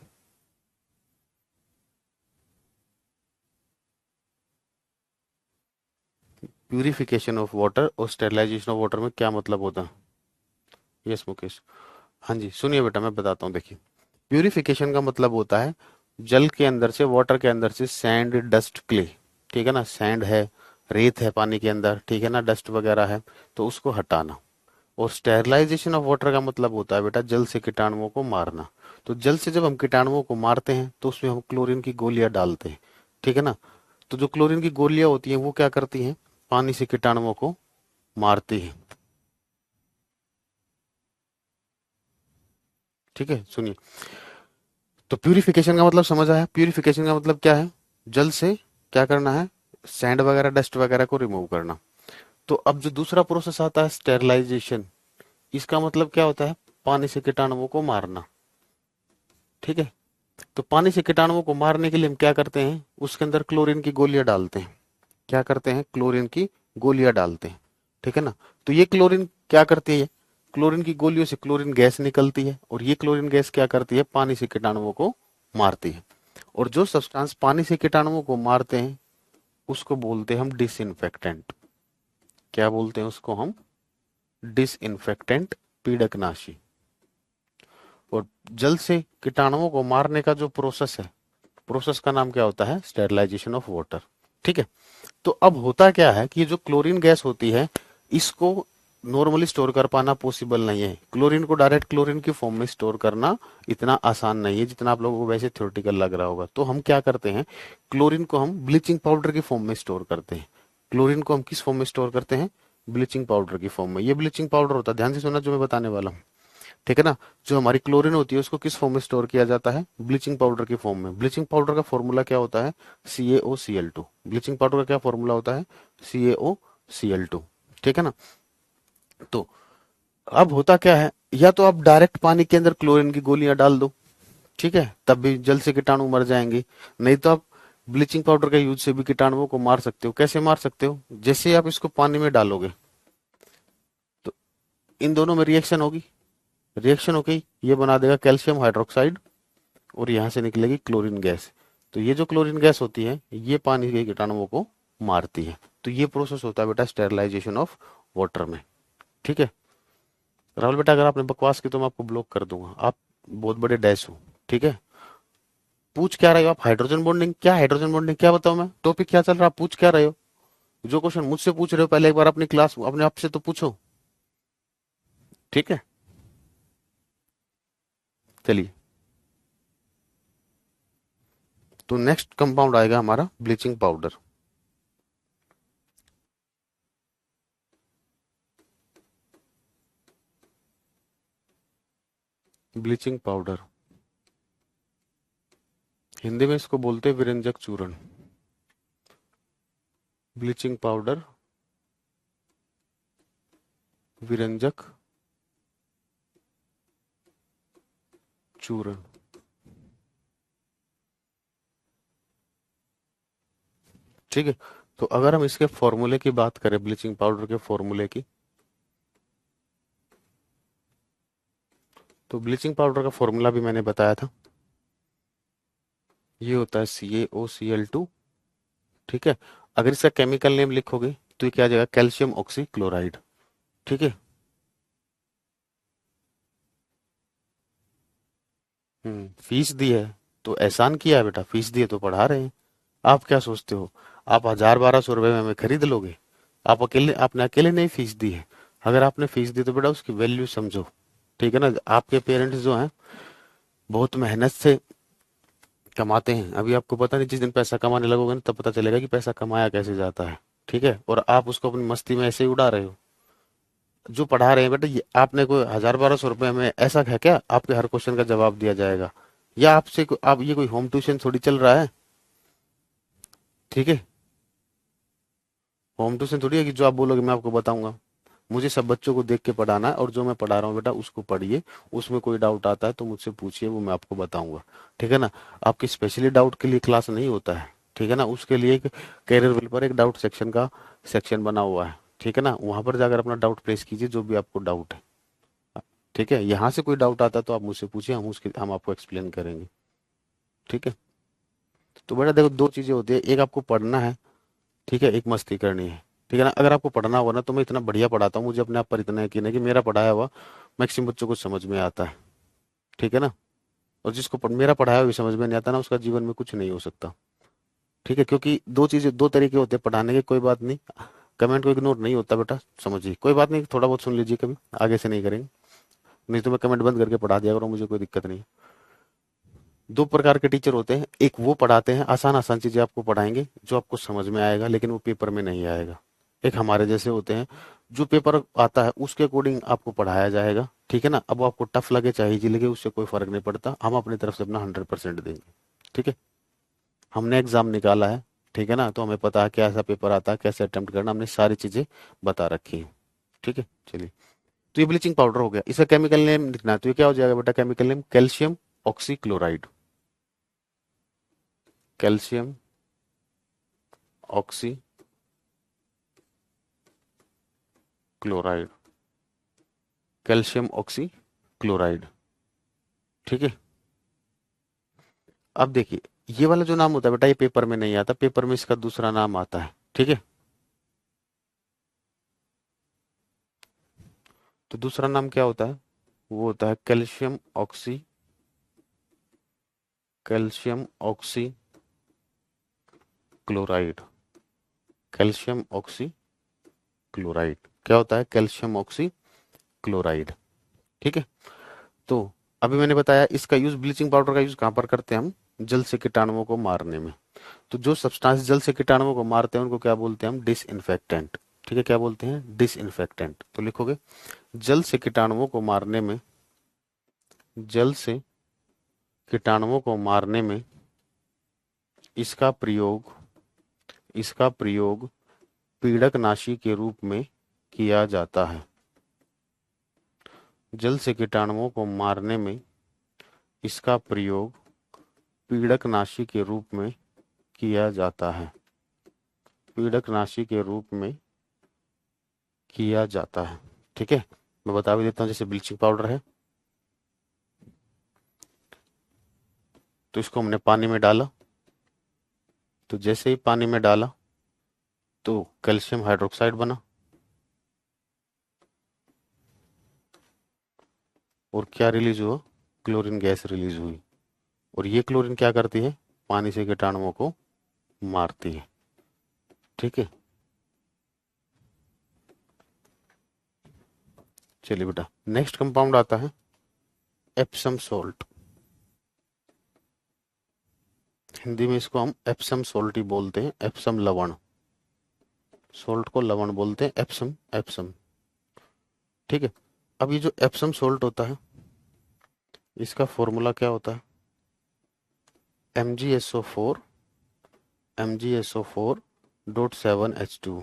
Speaker 1: प्यूरिफिकेशन ऑफ वाटर और स्टेरलाइजेशन ऑफ वाटर में क्या मतलब होता है? यस मुकेश। हाँ जी, सुनिए बेटा, मैं बताता हूँ। देखिए, प्यूरिफिकेशन का मतलब होता है जल के अंदर से, वाटर के अंदर से सैंड, डस्ट, क्ले, ठीक है ना, सैंड है, रेत है पानी के अंदर, ठीक है ना, डस्ट वगैरह है, तो उसको हटाना। और स्टेरलाइजेशन ऑफ वाटर का मतलब होता है बेटा जल से कीटाणुओं को मारना। तो जल से जब हम कीटाणुओं को मारते हैं तो उसमें हम क्लोरीन की गोलियां डालते हैं, ठीक है ना। तो जो क्लोरीन की गोलियां होती हैं वो क्या करती हैं? पानी से कीटाणुओं को मारती हैं। ठीक है, सुनिए। तो प्यूरिफिकेशन का मतलब समझ आया? प्यूरिफिकेशन का मतलब क्या है? जल से क्या करना है? सैंड वगैरह, डस्ट वगैरह को रिमूव करना। तो अब जो दूसरा प्रोसेस आता है स्टेरलाइजेशन, इसका मतलब क्या होता है? पानी से कीटाणुओं को मारना। ठीक है। तो पानी से कीटाणुओं को मारने के लिए हम क्या करते हैं? उसके अंदर क्लोरीन की गोलियां डालते हैं। क्या करते हैं? क्लोरीन की गोलियां डालते हैं, ठीक है ना। तो ये क्लोरीन क्या करती है? क्लोरीन की गोलियों से क्लोरीन गैस निकलती है, और ये क्लोरीन गैस क्या करती है? पानी से कीटाणुओं को मारती है। और जो सब्सटेंस पानी से कीटाणुओं को मारते हैं उसको बोलते हैं हम डिसइंफेक्टेंट। क्या बोलते हैं उसको हम? डिसइंफेक्टेंट, पीड़कनाशी। और जल से कीटाणुओं को मारने का जो प्रोसेस है, प्रोसेस का नाम क्या होता है? Sterilisation of water. ठीक है। तो अब होता क्या है कि ये जो क्लोरीन गैस होती है, इसको नॉर्मली स्टोर कर पाना पॉसिबल नहीं है। क्लोरीन को डायरेक्ट क्लोरीन की फॉर्म में स्टोर करना इतना आसान नहीं है जितना आप लोगों को वैसे थ्योरेटिकल लग रहा होगा। तो हम क्या करते हैं? क्लोरीन को हम ब्लीचिंग पाउडर की फॉर्म में स्टोर करते हैं। क्लोरीन को हम किस फॉर्म में स्टोर करते हैं? ब्लीचिंग पाउडर की फॉर्म में। ये ब्लीचिंग पाउडर होता है, ध्यान से सुनना जो मैं बताने वाला हूँ। ठीक है ना। जो हमारी क्लोरीन होती है उसको किस फॉर्म में स्टोर किया जाता है, ब्लीचिंग पाउडर की फॉर्म में। ब्लीचिंग पाउडर का फॉर्मूला क्या होता है, CaOCl2। ब्लीचिंग पाउडर का क्या फॉर्मूला होता है, CaOCl2। ठीक है ना। तो अब होता क्या है, या तो आप डायरेक्ट पानी के अंदर क्लोरीन की गोलियां डाल दो, ठीक है, तब भी जल से कीटाणु मर जाएंगे। नहीं तो आप ब्लीचिंग पाउडर का यूज से भी कीटाणुओं को मार सकते हो। कैसे मार सकते हो, जैसे ही आप इसको पानी में डालोगे तो इन दोनों में रिएक्शन होगी, रिएक्शन होगी, ये बना देगा कैल्शियम हाइड्रोक्साइड और यहाँ से निकलेगी क्लोरीन गैस। तो ये जो क्लोरीन गैस होती है ये पानी के कीटाणुओं को मारती है। तो ये प्रोसेस होता है बेटा स्टेरिलाइजेशन ऑफ वाटर में। ठीक है राहुल बेटा, अगर आपने बकवास की तो मैं आपको ब्लॉक कर दूंगा, आप बहुत बड़े डैश हो। ठीक है, पूछ क्या रहे हो आप, हाइड्रोजन बॉन्डिंग क्या, हाइड्रोजन बॉन्डिंग क्या बताऊं मैं, टॉपिक क्या चल रहा है, आप पूछ क्या रहे हो। जो क्वेश्चन मुझसे पूछ रहे हो पहले एक बार अपनी क्लास अपने आप से तो पूछो। ठीक है, चलिए। तो नेक्स्ट कंपाउंड आएगा हमारा bleaching powder. Bleaching powder, Hindi में इसको बोलते हैं विरंजक चूर्ण। ब्लीचिंग पाउडर, विरंजक चूर्ण। ठीक है, तो अगर हम इसके फॉर्मूले की बात करें, ब्लीचिंग पाउडर के फॉर्मूले की, तो ब्लीचिंग पाउडर का फॉर्मूला भी मैंने बताया था, ये होता है CaOCl2। ठीक है, अगर इसका केमिकल नेम लिखोगे तो ये क्या आ जाएगा, कैल्शियम ऑक्सी क्लोराइड। ठीक है। फीस दी है तो एहसान किया है बेटा, फीस दी है तो पढ़ा रहे हैं। आप क्या सोचते हो, आप 1000-1200 रुपए में हमें खरीद लोगे, आप अकेले, आपने अकेले नहीं फीस दी है। अगर आपने फीस दी तो बेटा उसकी वैल्यू समझो। ठीक है ना, आपके पेरेंट्स जो हैं बहुत मेहनत से कमाते हैं। अभी आपको पता नहीं, जिस दिन पैसा कमाने लगोगे ना तब पता चलेगा कि पैसा कमाया कैसे जाता है। ठीक है, और आप उसको अपनी मस्ती में ऐसे ही उड़ा रहे हो। जो पढ़ा रहे हैं बेटा, ये आपने कोई 1000-1200 रुपए में ऐसा है क्या आपके हर क्वेश्चन का जवाब दिया जाएगा, या आपसे आप ये कोई होम ट्यूशन थोड़ी चल रहा है। ठीक है, होम ट्यूशन थोड़ी है कि जो आप बोलोगे मैं आपको बताऊंगा। मुझे सब बच्चों को देख के पढ़ाना है, और जो मैं पढ़ा रहा हूँ बेटा उसको पढ़िए। उसमें कोई डाउट आता है तो मुझसे पूछिए, वो मैं आपको बताऊंगा। ठीक है ना, आपके स्पेशली डाउट के लिए क्लास नहीं होता है। ठीक है ना, उसके लिए एक कैरियर विल पर एक डाउट सेक्शन का सेक्शन बना हुआ है। ठीक है ना, वहां पर जाकर अपना डाउट प्लेस कीजिए, जो भी आपको डाउट है। ठीक है, यहाँ से कोई डाउट आता है तो आप मुझसे पूछिए, हम आपको एक्सप्लेन करेंगे। ठीक है, तो बेटा देखो, दो चीजें होती है, एक आपको पढ़ना है, ठीक है, एक मस्ती करनी है। ठीक है ना, अगर आपको पढ़ना होगा ना तो मैं इतना बढ़िया पढ़ाता हूँ, मुझे अपने आप पर इतना यकीन है कि मेरा पढ़ाया हुआ मैक्सिमम बच्चों को समझ में आता है। ठीक है ना, और जिसको मेरा पढ़ाया हुआ भी समझ में नहीं आता ना, उसका जीवन में कुछ नहीं हो सकता। ठीक है, क्योंकि दो चीजें, दो तरीके होते हैं पढ़ाने के। कोई बात नहीं, कमेंट को इग्नोर नहीं होता बेटा, समझिए, कोई बात नहीं, थोड़ा बहुत सुन लीजिए, कभी आगे से नहीं करेंगे। नहीं तो मैं कमेंट बंद करके पढ़ा दिया करूँ, मुझे कोई दिक्कत नहीं। दो प्रकार के टीचर होते हैं, एक वो पढ़ाते हैं आसान आसान चीजें आपको पढ़ाएंगे जो आपको समझ में आएगा, लेकिन वो पेपर में नहीं आएगा। एक हमारे जैसे होते हैं, जो पेपर आता है उसके अकॉर्डिंग आपको पढ़ाया जाएगा। ठीक है ना, अब वो आपको टफ लगे चाहे इजी लगे, उससे कोई फर्क नहीं पड़ता, हम अपनी तरफ से अपना 100% देंगे। ठीक है, हमने एग्जाम निकाला है, ठीक है ना, तो हमें पता है कैसा पेपर आता है, कैसे अटेम्प्ट करना, हमने सारी चीजें बता रखी है। ठीक है, चलिए। तो ये ब्लीचिंग पाउडर हो गया, इसका केमिकल नेम लिखना है, तो ये क्या हो जाएगा बेटा, chemical name calcium oxychloride. Calcium oxy chloride, calcium oxy chloride. ठीक है, अब देखिए, ये वाला जो नाम होता है बेटा ये पेपर में नहीं आता, पेपर में इसका दूसरा नाम आता है। ठीक है, तो दूसरा नाम क्या होता है, वो होता है calcium oxy, calcium oxy chloride. Calcium oxy chloride क्या होता है, कैल्शियम ऑक्सी क्लोराइड। ठीक है, तो अभी मैंने बताया इसका यूज, ब्लीचिंग पाउडर का यूज कहाँ पर करते हैं हम, जल से कीटाणुओं को मारने में। तो जो सब्सटेंस जल से कीटाणुओं को मारते हैं उनको क्या बोलते हैं हम, डिसइंफेक्टेंट। ठीक है, क्या बोलते हैं, डिसइंफेक्टेंट। तो लिखोगे, जल से कीटाणुओं को मारने में जल से कीटाणुओं को मारने में इसका प्रयोग पीड़कनाशी के रूप में किया जाता है। जल से कीटाणुओं को मारने में इसका प्रयोग पीड़कनाशी के रूप में किया जाता है। पीड़कनाशी के रूप में किया जाता है। ठीक है, मैं बता भी देता हूँ। जैसे ब्लीचिंग पाउडर है, तो इसको हमने पानी में डाला, तो जैसे ही पानी में डाला तो कैल्शियम हाइड्रोक्साइड बना, और क्या रिलीज हुआ? क्लोरीन गैस रिलीज हुई। और ये क्लोरीन क्या करती है? पानी से कीटाणुओं को मारती है। ठीक है, चलिए बेटा, नेक्स्ट कंपाउंड आता है एप्सम सोल्ट। हिंदी में इसको हम एप्सम सोल्ट ही बोलते हैं, एप्सम लवण। सोल्ट को लवण बोलते हैं, एप्सम एप्सम। ठीक है, अब ये जो एप्सम सोल्ट होता है, इसका फॉर्मूला क्या होता है? MgSO4 MgSO4.7H2।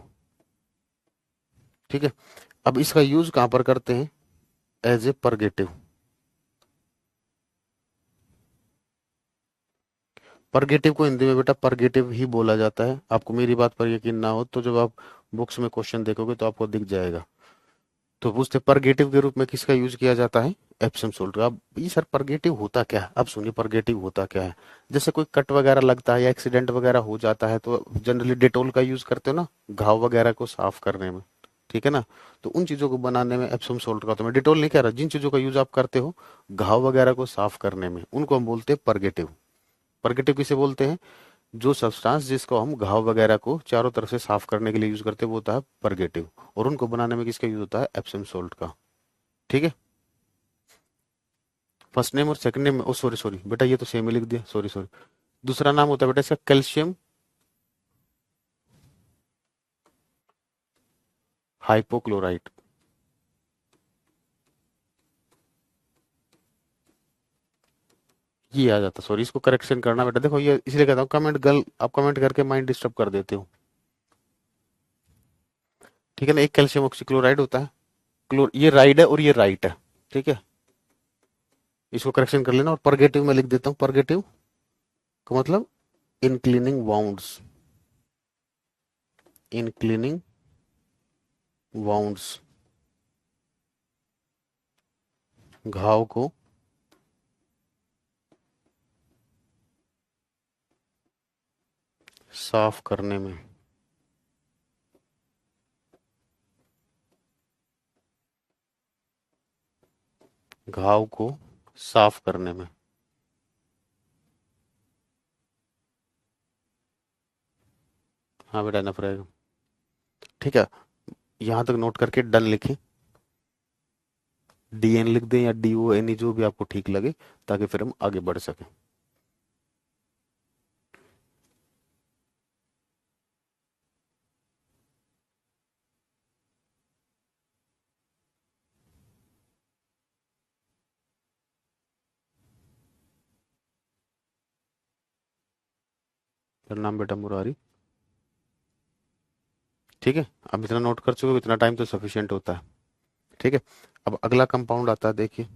Speaker 1: ठीक है, अब इसका यूज कहां पर करते हैं? As a purgative. परगेटिव को हिंदी में बेटा परगेटिव ही बोला जाता है। आपको मेरी बात पर यकीन ना हो तो जब आप बुक्स में क्वेश्चन देखोगे तो आपको दिख जाएगा। तो पूछते परगेटिव के रूप में किसका यूज किया जाता है? एप्सम सोल्ट का। अब ये सर परगेटिव होता क्या है? अब सुनिए परगेटिव होता क्या है। जैसे कोई कट वगैरह लगता है या एक्सीडेंट वगैरह हो जाता है तो जनरली डेटोल का यूज करते हो ना, घाव वगैरह को साफ करने में। ठीक है ना, तो उन चीजों को बनाने में एप्सम सोल्ट का, तो मैं डिटोल नहीं कह रहा, जिन चीजों का यूज आप करते हो घाव वगैरह को साफ करने में, उनको हम बोलते हैं परगेटिव। परगेटिव किसे बोलते हैं? जो सब्सटेंस जिसको हम घाव वगैरह को चारों तरफ से साफ करने के लिए यूज करते हैं वो होता है परगेटिव। और उनको बनाने में किसका यूज होता है? एप्सम सोल्ट का। ठीक है, फर्स्ट नेम और सेकंड नेम, ओ सॉरी सॉरी बेटा, ये तो सेम ही लिख दिया, सॉरी सॉरी। दूसरा नाम होता है बेटा इसका कैल्शियम हाइपोक्लोराइट। ये आ जाता, सॉरी इसको करेक्शन करना बेटा। देखो ये इसलिए कहता हूँ कमेंट गर्ल, आप कमेंट करके माइंड डिस्टर्ब कर देते हो। ठीक है ना, एक कैल्शियम ऑक्सीक्लोराइड होता है, क्लोर ये राइड है और ये राइट है। ठीक है, इसको करेक्शन कर लेना। और परगेटिव में लिख देता हूँ, परगेटिव का मतलब इन क्लीनिंग वाउंड्स, इन क्लीनिंग वाउंड्स, घाव को साफ करने में। घाव को साफ करने में। हाँ बेटा नफ रहेगा। ठीक है, यहां तक नोट करके डन लिखें। DN लिख दें या DONE, जो भी आपको ठीक लगे, ताकि फिर हम आगे बढ़ सकें। फिर नाम बेटा मुरारी। ठीक है, अब इतना नोट कर चुके हो, इतना टाइम तो सफिशिएंट होता है। ठीक है, अब अगला कंपाउंड आता है, देखिए।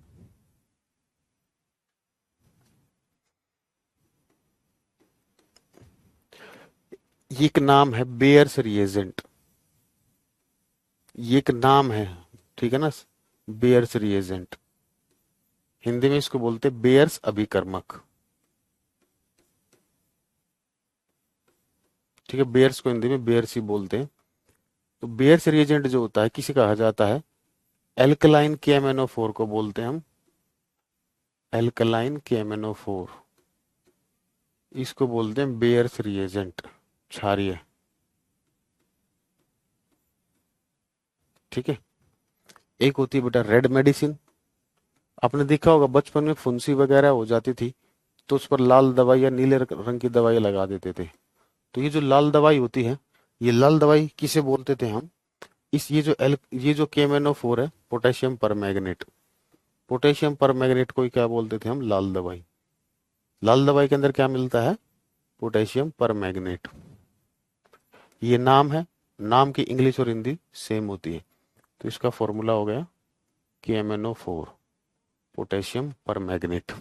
Speaker 1: ये एक नाम है बेयर्स रिएजेंट। ये एक नाम है, ठीक है ना, बेयर्स रिएजेंट। हिंदी में इसको बोलते हैं बेयर्स अभिकर्मक। ठीक है, बेयर्स को हिंदी में बेयर्स ही बोलते हैं। तो बेयर्स रिएजेंट जो होता है किसे कहा जाता है? एल्कलाइन KMnO4 को बोलते हैं हम, एल्कलाइन KMnO4। इसको बोलते हैं बेयर्स रिएजेंट, क्षारीय। ठीक है, एक होती है बेटा रेड मेडिसिन। आपने देखा होगा बचपन में फुंसी वगैरह हो जाती थी तो उस पर लाल दवाई या नीले रंग की दवाई लगा देते थे। तो ये जो लाल दवाई होती है, ये लाल दवाई किसे बोलते थे हम? इस ये जो KMnO4 है, पोटेशियम परमैंगनेट। पोटेशियम पर मैग्नेट को ही क्या बोलते थे हम? लाल दवाई। लाल दवाई के अंदर क्या मिलता है? पोटेशियम पर मैग्नेट। ये नाम है, नाम की इंग्लिश और हिंदी सेम होती है, तो इसका फॉर्मूला हो गया KMnO4, पोटेशियम पर मैग्नेट।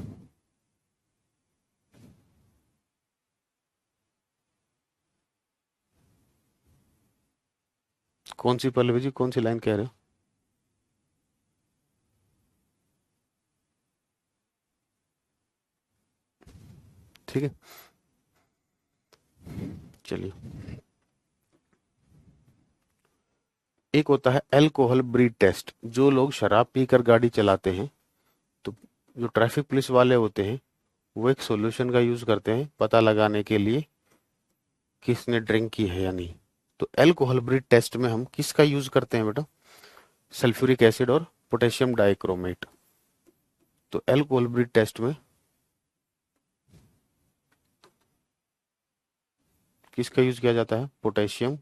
Speaker 1: कौन सी पल्लवी जी, कौन सी लाइन कह रहे हो? ठीक है, चलिए। एक होता है अल्कोहल ब्रीथ टेस्ट। जो लोग शराब पीकर गाड़ी चलाते हैं, तो जो ट्रैफिक पुलिस वाले होते हैं, वो एक सॉल्यूशन का यूज करते हैं पता लगाने के लिए किसने ड्रिंक की है या नहीं। तो अल्कोहल ब्रीथ टेस्ट में हम किसका यूज करते हैं बेटा? सल्फ्यूरिक एसिड और पोटेशियम डाइक्रोमेट। तो अल्कोहल ब्रीथ टेस्ट में किसका यूज किया जाता है? Potassium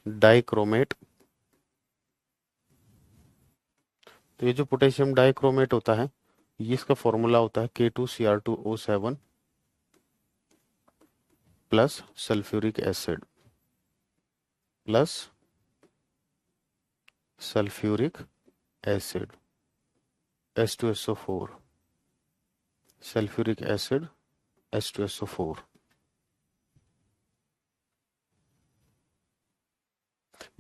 Speaker 1: dichromate. तो ये जो पोटेशियम डाइक्रोमेट होता है, ये इसका फॉर्मूला होता है K2Cr2O7 plus sulphuric acid plus sulphuric acid H2SO4, sulphuric acid H2SO4।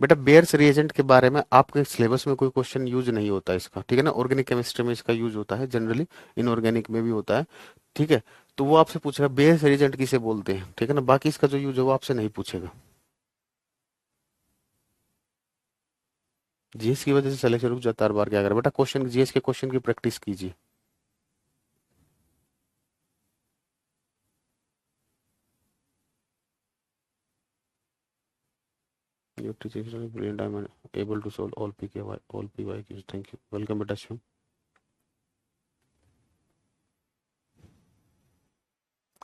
Speaker 1: बेटा बेयर्स रिएजेंट के बारे में आपके सिलेबस में कोई क्वेश्चन यूज नहीं होता इसका, ठीक है ना। ऑर्गेनिक केमिस्ट्री में इसका यूज होता है जनरली, इनऑर्गेनिक में भी होता है, ठीक है। तो वो आपसे पूछेगा बेयर्स रिएजेंट किसे बोलते हैं, ठीक है ना। बाकी इसका जो यूज है वो आपसे नहीं पूछेगा। जीएस की वजह से सिलेक्शन रुक जाता है हर बार, क्या करें बेटा। क्वेश्चन जीएस के क्वेश्चन की प्रैक्टिस कीजिए। Your teacher is really brilliant. I'm able to solve all PKY, all PYQs. Thank you. Welcome बेटा शिवम।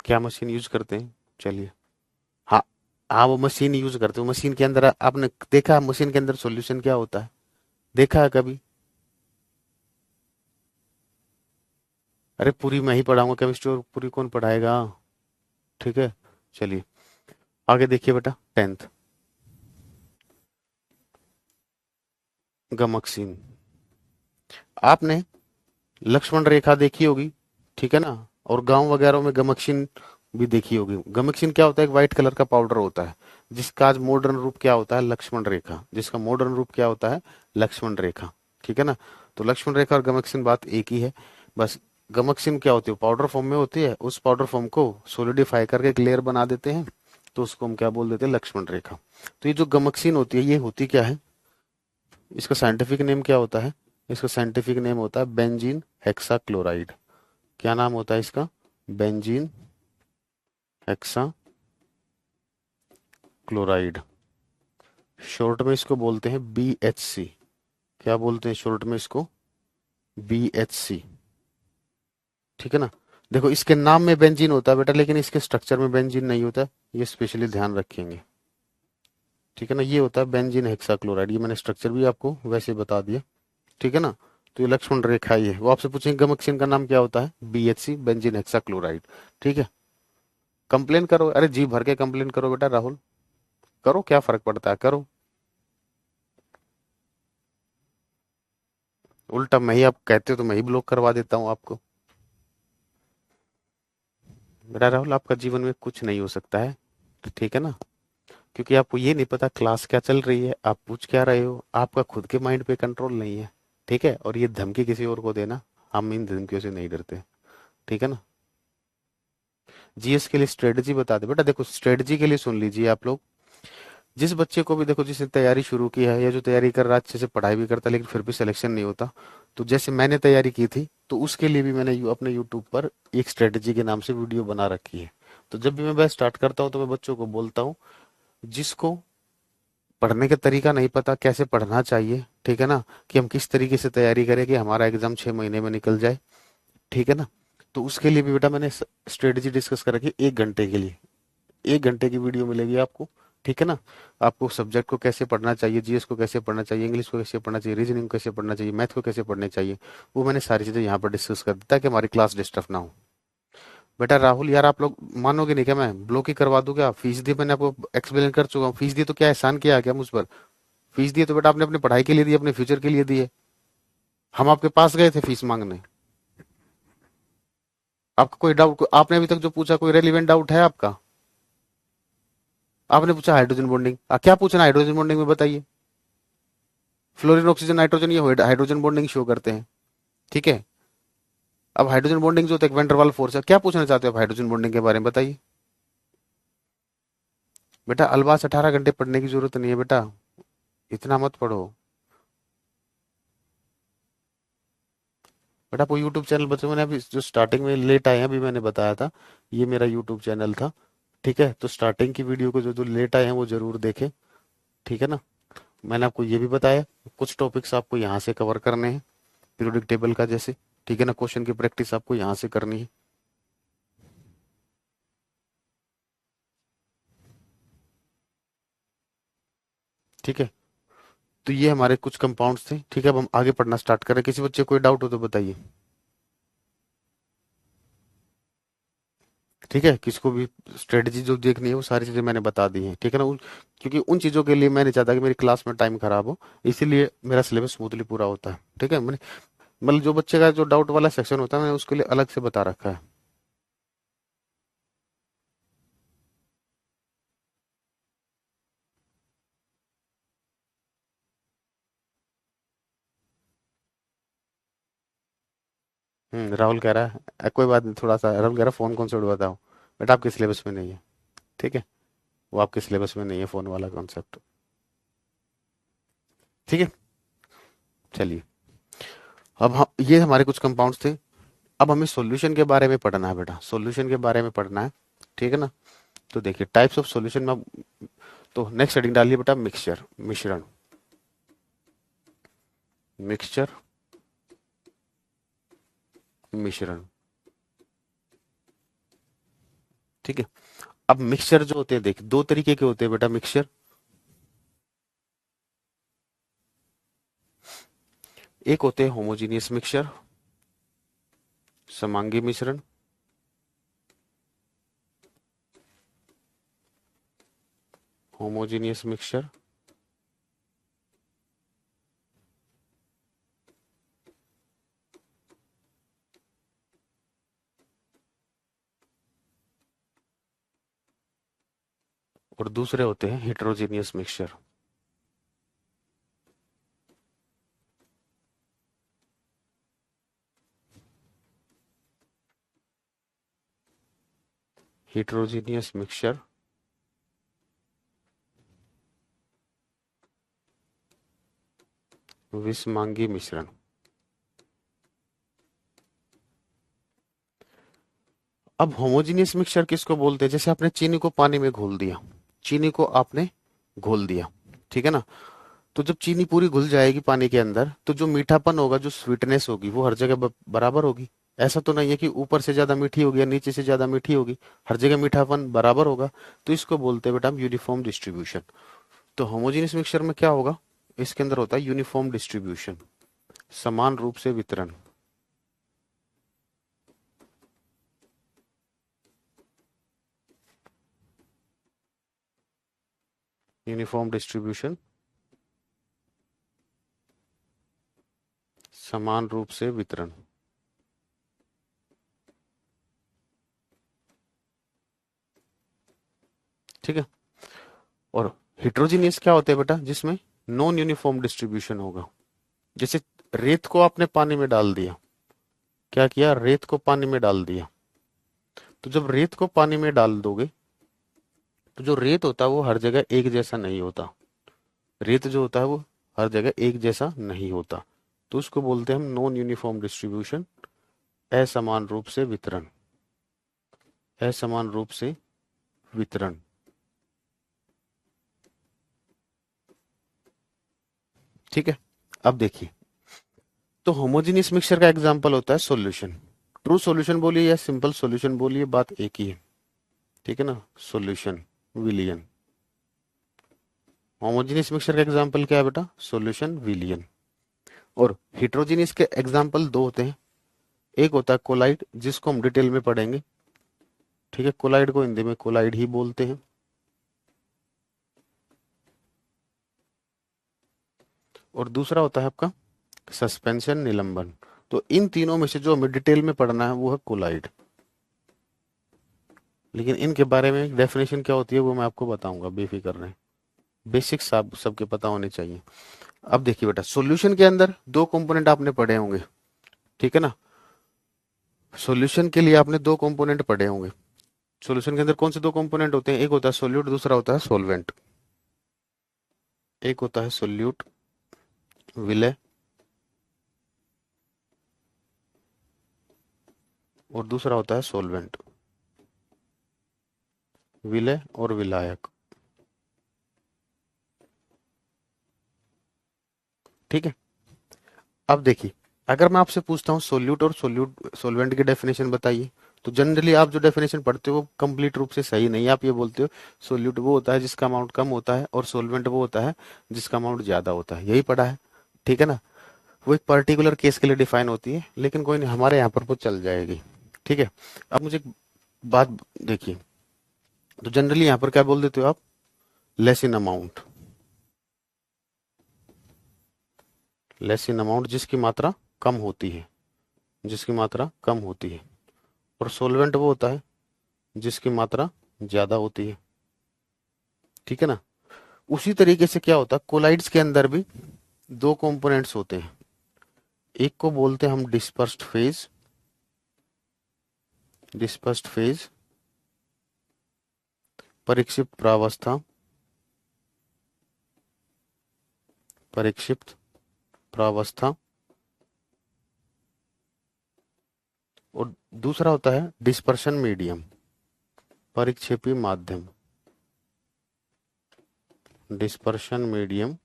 Speaker 1: क्या मशीन यूज करते हैं? चलिए। हाँ, हाँ वो मशीन यूज करते हो। मशीन के अंदर आपने देखा मशीन के अंदर सॉल्यूशन क्या होता है? देखा है कभी? अरे पूरी मैं ही पढ़ाऊंगा केमिस्ट्री, और पूरी कौन पढ़ाएगा? ठीक है, चलिए आगे देखिए बेटा। 10th गमक्सीन। आपने लक्ष्मण रेखा देखी होगी, ठीक है ना। और गांव वगैरह में गमक्सीन भी देखी होगी। गमक्सीन क्या होता है? एक व्हाइट कलर का पाउडर होता है, जिसका आज मॉडर्न रूप क्या होता है? लक्ष्मण रेखा। जिसका मॉडर्न रूप क्या होता है? लक्ष्मण रेखा, ठीक है ना। तो लक्ष्मण रेखा और गमक्सीन बात एक ही है। बस गमक्सीन क्या होती है? पाउडर फॉर्म में होती है। उस पाउडर फॉर्म को सोलिडिफाई करके एक लेयर बना देते हैं, तो उसको हम क्या बोल देते हैं? लक्ष्मण रेखा। तो ये जो गमक्सीन होती है, ये होती क्या है? इसका साइंटिफिक नेम क्या होता है? इसका साइंटिफिक नेम होता है बेंजीन हेक्साक्लोराइड। क्या नाम होता है इसका? Benzene hexa chloride. शॉर्ट में इसको बोलते हैं BHC। क्या बोलते हैं शॉर्ट में इसको? BHC, ठीक है ना। देखो इसके नाम में बेंजीन होता है बेटा, लेकिन इसके स्ट्रक्चर में बेंजीन नहीं होता। ये स्पेशली ध्यान रखेंगे, ठीक है ना। ये होता है बेंजीन हेक्साक्लोराइड। ये मैंने स्ट्रक्चर भी आपको वैसे बता दिया, ठीक है ना। तो ये लक्ष्मण रेखा ही है। वो आपसे पूछेंगे गमक्सीन का नाम क्या होता है? BHC, बेंजीन हेक्साक्लोराइड, ठीक है। कंप्लेन करो, अरे जी भर के कंप्लेन करो बेटा राहुल, करो, क्या फर्क पड़ता है, करो। उल्टा मैं ही, आप कहते हो तो मैं ही ब्लॉक करवा देता हूँ आपको। मेरा राहुल, आपका जीवन में कुछ नहीं हो सकता है, तो ठीक है ना। क्योंकि आपको ये नहीं पता क्लास क्या चल रही है, आप पूछ क्या रहे हो, आपका खुद के माइंड पे कंट्रोल नहीं है, ठीक है। और ये धमकी किसी और को देना, हम इन धमकियों से नहीं डरते, ठीक है ना। जीएस के लिए स्ट्रेटजी बता दे बेटा। देखो स्ट्रेटजी के लिए सुन लीजिए आप लोग। जिस बच्चे को भी देखो, जिसने तैयारी शुरू की है या जो तैयारी कर रहा है, अच्छे से पढ़ाई भी करता है लेकिन फिर भी सिलेक्शन नहीं होता, तो जैसे मैंने तैयारी की थी, तो उसके लिए भी मैंने अपने यूट्यूब पर एक स्ट्रेटजी के नाम से वीडियो बना रखी है। तो जब भी मैं बैच स्टार्ट करता हूँ तो मैं बच्चों को बोलता हूँ, जिसको पढ़ने का तरीका नहीं पता कैसे पढ़ना चाहिए, ठीक है ना, कि हम किस तरीके से तैयारी करें कि हमारा एग्जाम 6 महीने में निकल जाए, ठीक है ना। तो उसके लिए भी बेटा मैंने स्ट्रेटजी डिस्कस कर रखी है 1 घंटे के लिए। 1 घंटे की वीडियो मिलेगी आपको, ठीक है ना। आपको सब्जेक्ट को कैसे पढ़ना चाहिए, जीएस को कैसे पढ़ना चाहिए, इंग्लिश को कैसे पढ़ना चाहिए, रीजनिंग को कैसे पढ़ना चाहिए, मैथ को कैसे पढ़ने चाहिए, वो मैंने सारी चीजें यहाँ पर डिस्कस कर दी ताकि हमारी क्लास डिस्टर्ब ना हो। बेटा राहुल यार, आप लोग मानोगे नहीं क्या, मैं ब्लॉक ही करवा दूं क्या? फीस दी मैंने आपको एक्सप्लेन कर चुका हूँ। फीस दी तो क्या एहसान किया क्या मुझ पर? फीस दी तो बेटा आपने अपनी पढ़ाई के लिए दी, अपने फ्यूचर के लिए दी है। हम आपके पास गए थे फीस मांगने। आपका कोई डाउट, आपने अभी तक जो पूछा कोई रेलिवेंट डाउट है आपका? आपने पूछा हाइड्रोजन बॉन्डिंग, क्या पूछना हाइड्रोजन बॉन्डिंग में बताइए। फ्लोरीन ऑक्सीजन नाइट्रोजन ये हाइड्रोजन बॉन्डिंग शो करते हैं। ठीक है। अब हाइड्रोजन बॉन्डिंग जो होता है वैन डर वाल फोर्स है, क्या पूछना चाहते हो आप हाइड्रोजन बॉन्डिंग के बारे में बताइए। बेटा अलबास 18 घंटे पढ़ने की जरूरत नहीं है बेटा, इतना मत पढ़ो। बेटा आपको यूट्यूब चैनल बच्चों, मैंने अभी जो स्टार्टिंग में लेट आए हैं अभी मैंने बताया था, ये मेरा यूट्यूब चैनल था। ठीक है, तो स्टार्टिंग की वीडियो को जो जो लेट आए हैं वो जरूर देखें। ठीक है ना। मैंने आपको ये भी बताया कुछ टॉपिक्स आपको यहाँ से कवर करने हैं, पीरियोडिक टेबल का जैसे। ठीक है ना, क्वेश्चन की प्रैक्टिस आपको यहाँ से करनी है। ठीक है, तो ये हमारे कुछ कंपाउंड्स थे। ठीक है, अब हम आगे पढ़ना स्टार्ट करें। किसी बच्चे को कोई डाउट हो तो बताइए। ठीक है, किसको भी स्ट्रेटजी जो देखनी है वो सारी चीजें मैंने बता दी हैं। ठीक है ना, क्योंकि उन चीजों के लिए मैं नहीं चाहता कि मेरी क्लास में टाइम खराब हो, इसीलिए मेरा सिलेबस स्मूथली पूरा होता है। ठीक है, मैंने मतलब जो बच्चे का जो डाउट वाला सेक्शन होता है मैंने उसके लिए अलग से बता रखा है। राहुल कह रहा है कोई बात नहीं, थोड़ा सा राहुल कह रहा है फोन कौन से उड़वाता हूँ। बेटा आपके सिलेबस में नहीं है। ठीक है, वो आपके सिलेबस में नहीं है फोन वाला कॉन्सेप्ट। ठीक है, चलिए। अब हम ये हमारे कुछ कंपाउंड्स थे। अब हमें सॉल्यूशन के बारे में पढ़ना है बेटा, सॉल्यूशन के बारे में पढ़ना है। ठीक है ना। तो देखिए टाइप्स ऑफ सॉल्यूशन में तो नेक्स्ट हेडिंग डालिए बेटा मिक्सचर, मिश्रण। मिक्सचर, मिश्रण। ठीक है। अब मिक्सचर जो होते हैं देख दो तरीके के होते हैं बेटा मिक्सचर। एक होते हैं होमोजीनियस मिक्सचर, समांगी मिश्रण। होमोजीनियस मिक्सचर, और दूसरे होते हैं हेटेरोजीनियस मिक्सचर। हेटेरोजीनियस मिक्सचर, विषमांगी मिश्रण। अब होमोजीनियस मिक्सचर किसको बोलते हैं? जैसे आपने चीनी को पानी में घोल दिया, चीनी को आपने घोल दिया। ठीक है ना। तो जब चीनी पूरी घुल जाएगी पानी के अंदर तो जो मीठापन होगा, जो स्वीटनेस होगी वो हर जगह बराबर होगी। ऐसा तो नहीं है कि ऊपर से ज्यादा मीठी होगी या नीचे से ज्यादा मीठी होगी, हर जगह मीठापन बराबर होगा। तो इसको बोलते हैं बेटा हम यूनिफॉर्म डिस्ट्रीब्यूशन। तो होमोजेनियस मिक्सचर में क्या होगा, इसके अंदर होता है यूनिफॉर्म डिस्ट्रीब्यूशन, समान रूप से वितरण। यूनिफॉर्म डिस्ट्रीब्यूशन, समान रूप से वितरण। ठीक है। और हेट्रोजीनियस क्या होता है बेटा, जिसमें नॉन यूनिफॉर्म डिस्ट्रीब्यूशन होगा। जैसे रेत को आपने पानी में डाल दिया, क्या किया, रेत को पानी में डाल दिया। तो जब रेत को पानी में डाल दोगे तो जो रेत होता है वो हर जगह एक जैसा नहीं होता। रेत जो होता है वो हर जगह एक जैसा नहीं होता। तो उसको बोलते हैं हम नॉन यूनिफॉर्म डिस्ट्रीब्यूशन, असमान रूप से वितरण, असमान रूप से वितरण। ठीक है। अब देखिए, तो होमोजेनियस मिक्सचर का एग्जांपल होता है सॉल्यूशन। ट्रू सॉल्यूशन बोलिए या सिंपल सॉल्यूशन बोलिए, बात एक ही है। ठीक है ना, सॉल्यूशन, विलियन। होमोजेनियस मिक्सचर का एग्जांपल क्या है बेटा? सॉल्यूशन विलियन। और हेटेरोजेनियस के एग्जांपल दो होते हैं, एक होता है कोलाइड जिसको हम डिटेल में पढ़ेंगे, ठीक है, कोलाइड को हिंदी में कोलाइड ही बोलते हैं। और दूसरा होता है आपका सस्पेंशन निलंबन। तो इन तीनों में से जो हमें डिटेल में पढ़ना है वो है कोलाइड, लेकिन इनके बारे में डेफिनेशन क्या होती है वो मैं आपको बताऊंगा, बेफिक्र रहें, बेसिक्स आप सबके पता होने चाहिए। अब देखिए बेटा, सॉल्यूशन के अंदर दो कंपोनेंट आपने पढ़े होंगे, ठीक है ना? सॉल्यूशन के लिए आपने दो कंपोनेंट पढ़े होंगे। सॉल्यूशन के अंदर कौन से दो कंपोनेंट होते हैं? एक होता है सोल्यूट, दूसरा होता है सॉल्वेंट। एक होता है सोल्यूट विलय, और दूसरा होता है सॉल्वेंट विलय और विलायक, ठीक है। अब देखिए, अगर मैं आपसे पूछता हूँ सोल्यूट और सोल्यूट सॉल्वेंट की डेफिनेशन बताइए, तो जनरली आप जो डेफिनेशन पढ़ते हो वो कंप्लीट रूप से सही नहीं है। आप ये बोलते हो सोल्यूट वो होता है जिसका अमाउंट कम होता है, और सॉल्वेंट वो होता है जिसका अमाउंट ज्यादा होता है, यही पढ़ा है, ठीक है ना? वो एक पर्टिकुलर केस के लिए डिफाइन होती है, लेकिन कोई नहीं, हमारे यहाँ पर वो चल जाएगी, ठीक है। अब मुझे एक बात देखिए, तो जनरली यहाँ पर क्या बोल देते हो आप? Less in amount, less in amount जिसकी मात्रा कम होती है, जिसकी मात्रा कम होती है। और सोलवेंट वो होता है जिसकी मात्रा ज्यादा होती है, ठीक है ना? उसी तरीके से क्या होता है, कोलाइड्स के अंदर भी दो कंपोनेंट्स होते हैं, एक को बोलते हैं हम डिस्पर्स्ड फेज, डिस्पर्स्ड फेज, परिक्षिप्त प्रावस्था, परिक्षिप्त प्रावस्था, और दूसरा होता है डिस्पर्शन मीडियम, परिक्षेपी माध्यम, डिस्पर्शन मीडियम,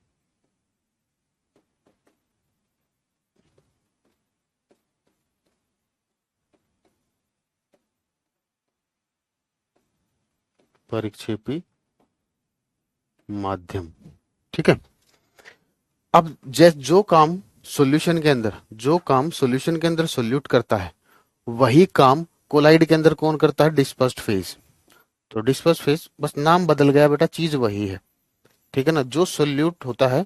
Speaker 1: परिक्षेपी माध्यम, ठीक है। अब जो काम सॉल्यूशन के अंदर, जो काम सॉल्यूशन के अंदर सोल्यूट करता है, वही काम कोलाइड के अंदर कौन करता है? Dispersed phase. तो डिस्पर्स्ड फेज, बस नाम बदल गया बेटा, चीज वही है, ठीक है ना? जो सोल्यूट होता है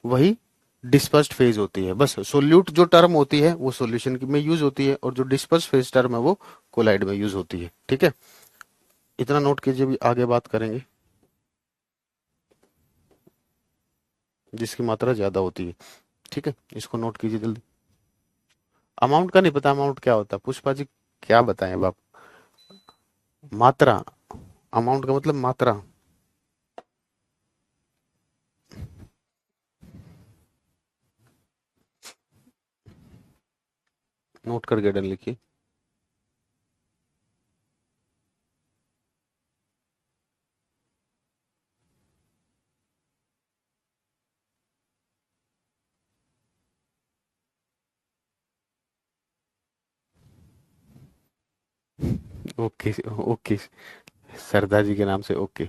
Speaker 1: वही डिस्पर्स्ड फेज होती है, बस सोल्यूट जो टर्म होती है वो सॉल्यूशन में यूज होती है, और जो डिस्पर्स्ड फेज टर्म है वो कोलाइड में यूज होती है, ठीक है। इतना नोट कीजिए, भी आगे बात करेंगे। जिसकी मात्रा ज्यादा होती है, ठीक है, इसको नोट कीजिए जल्दी। अमाउंट का नहीं पता, अमाउंट क्या होता है पुष्पा जी? क्या बताएं अब आप? मात्रा, अमाउंट का मतलब मात्रा। नोट करके डन लिखिए। ओके, ओके, सरदार जी के नाम से ओके।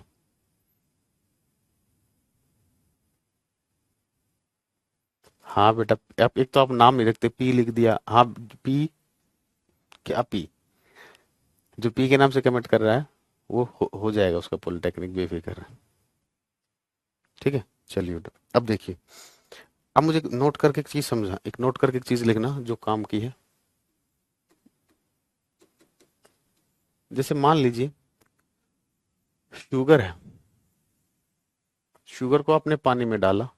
Speaker 1: हाँ बेटा, आप एक तो आप नाम नहीं रखते, पी लिख दिया, हाँ। पी, क्या पी? जो पी के नाम से कमेंट कर रहा है वो हो जाएगा उसका पॉलिटेक्निक, बेफिक्र है, ठीक है। चलिए बेटा, अब देखिए, अब मुझे नोट करके एक चीज समझा, एक नोट करके एक चीज लिखना जो काम की है। जैसे मान लीजिए शुगर है, शुगर को आपने पानी में डाला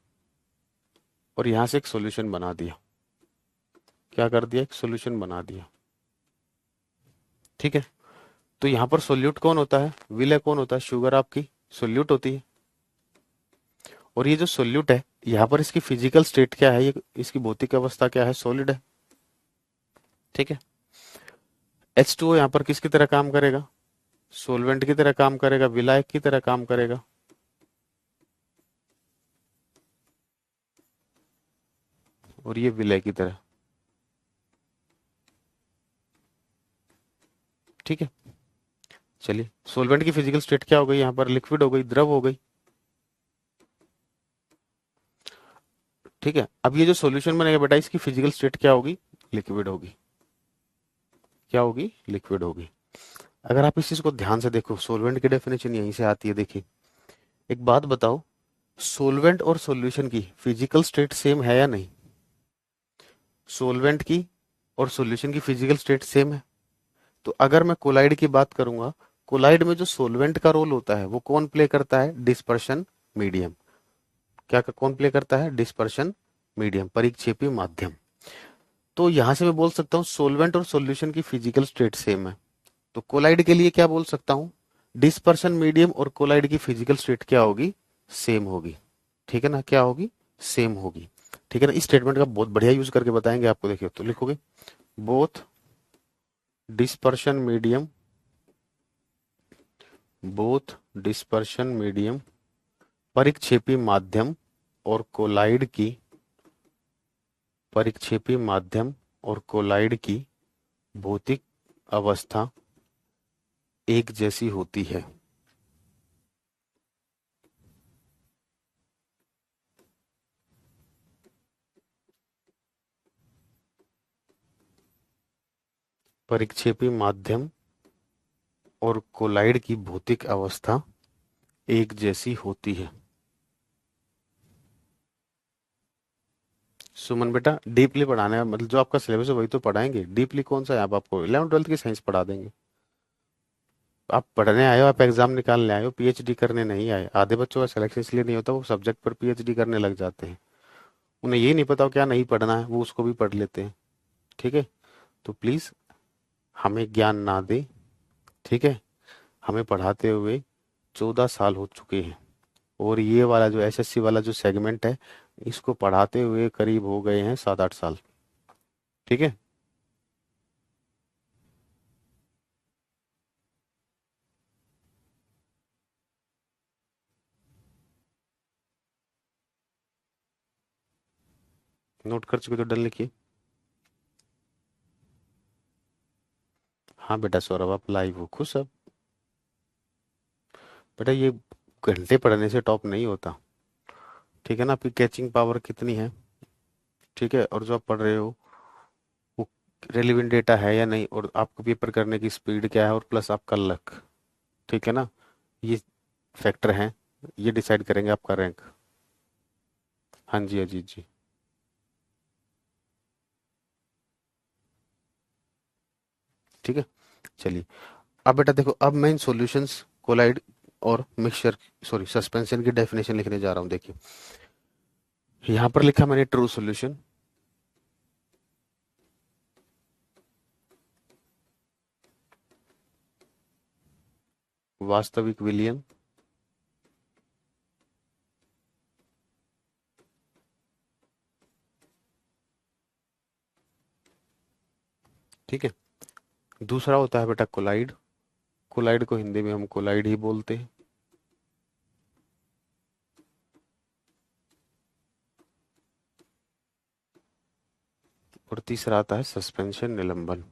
Speaker 1: और यहां से एक सॉल्यूशन बना दिया। क्या कर दिया? एक सॉल्यूशन बना दिया, ठीक है। तो यहाँ पर सोल्यूट कौन होता है? विलय कौन होता है? शुगर आपकी सोल्यूट होती है। और ये जो सोल्यूट है, यहाँ पर इसकी फिजिकल स्टेट क्या है, ये इसकी भौतिक अवस्था क्या है? सॉलिड है, ठीक है। H2O यहाँ पर किसकी तरह काम करेगा? सोलवेंट की तरह काम करेगा, विलायक की तरह काम करेगा, और ये विलय की तरह, ठीक है। चलिए, सोलवेंट की फिजिकल स्टेट क्या हो गई? यहाँ पर लिक्विड हो गई, द्रव हो गई, ठीक है, अब ये जो सॉल्यूशन बनेगा बेटा, इसकी फिजिकल स्टेट क्या होगी? लिक्विड होगी। क्या होगी? लिक्विड होगी। अगर आप इस चीज को ध्यान से देखो, सोलवेंट की डेफिनेशन यहीं से आती है। देखिए, एक बात बताओ, सोलवेंट और सॉल्यूशन की फिजिकल स्टेट सेम है या नहीं? सोलवेंट की और सॉल्यूशन की फिजिकल स्टेट सेम है। तो अगर मैं कोलाइड की बात करूंगा, कोलाइड में जो सोलवेंट का रोल होता है वो कौन प्ले करता है? Dispersion medium. क्या कौन प्ले करता है? डिस्पर्शन मीडियम, परिक्षेपी माध्यम। तो यहां से मैं बोल सकता हूँ सोलवेंट और सॉल्यूशन की फिजिकल स्टेट सेम है। तो कोलाइड के लिए क्या बोल सकता हूँ? डिस्पर्शन मीडियम और कोलाइड की फिजिकल स्टेट क्या होगी? सेम होगी। ठीक है ना? क्या होगी? सेम होगी। ठीक है ना? इस स्टेटमेंट का बहुत बढ़िया यूज करके बताएंगे आपको। देखिए, तो लिखोगे both dispersion medium, both dispersion medium, परिक्षेपी माध्यम और कोलाइड की, परिक्षेपी माध्यम और कोलाइड की भौतिक अवस्था एक जैसी होती है। परिक्षेपी माध्यम और कोलाइड की भौतिक अवस्था एक जैसी होती है। सुमन बेटा, डीपली पढ़ाना है, मतलब जो आपका सिलेबस है वही तो पढ़ाएंगे। डीपली कौन सा है? आप आपको 11वीं 12वीं की साइंस पढ़ा देंगे। आप पढ़ने आए हो, आप एग्जाम निकालने आए हो, पीएचडी करने नहीं आए। आधे बच्चों का सिलेक्शन इसलिए नहीं होता, वो सब्जेक्ट पर पीएचडी करने लग जाते हैं। उन्हें ये नहीं पता क्या नहीं पढ़ना है, वो उसको भी पढ़ लेते हैं। ठीक है, तो प्लीज हमें ज्ञान ना दे। ठीक है, हमें पढ़ाते हुए 14 साल हो चुके हैं, और ये वाला जो एसएससी वाला जो सेगमेंट है, इसको पढ़ाते हुए करीब हो गए हैं 7-8 साल। ठीक है, नोट कर चुके तो डन लिखिए। हाँ बेटा सौरभ, आप लाइव हो खुश अब। बेटा ये घंटे पढ़ने से टॉप नहीं होता। ठीक है ना? आपकी कैचिंग पावर कितनी है? ठीक है, और जो आप पढ़ रहे हो वो रेलिवेंट डेटा है या नहीं, और आपको पेपर करने की स्पीड क्या है, और प्लस आपका लक। ठीक है ना? ये फैक्टर हैं, ये डिसाइड करेंगे आपका रैंक। हाँ जी, अजीत जी। ठीक है, चलिए। अब बेटा देखो, अब मैं इन सॉल्यूशंस, कोलाइड और मिक्सचर, सॉरी सस्पेंशन की डेफिनेशन लिखने जा रहा हूँ। देखिए, यहां पर लिखा मैंने ट्रू सॉल्यूशन, वास्तविक विलियन, ठीक है। दूसरा होता है बेटा कोलाइड, कोलाइड को हिंदी में हम कोलाइड ही बोलते हैं। और तीसरा आता है सस्पेंशन निलंबन।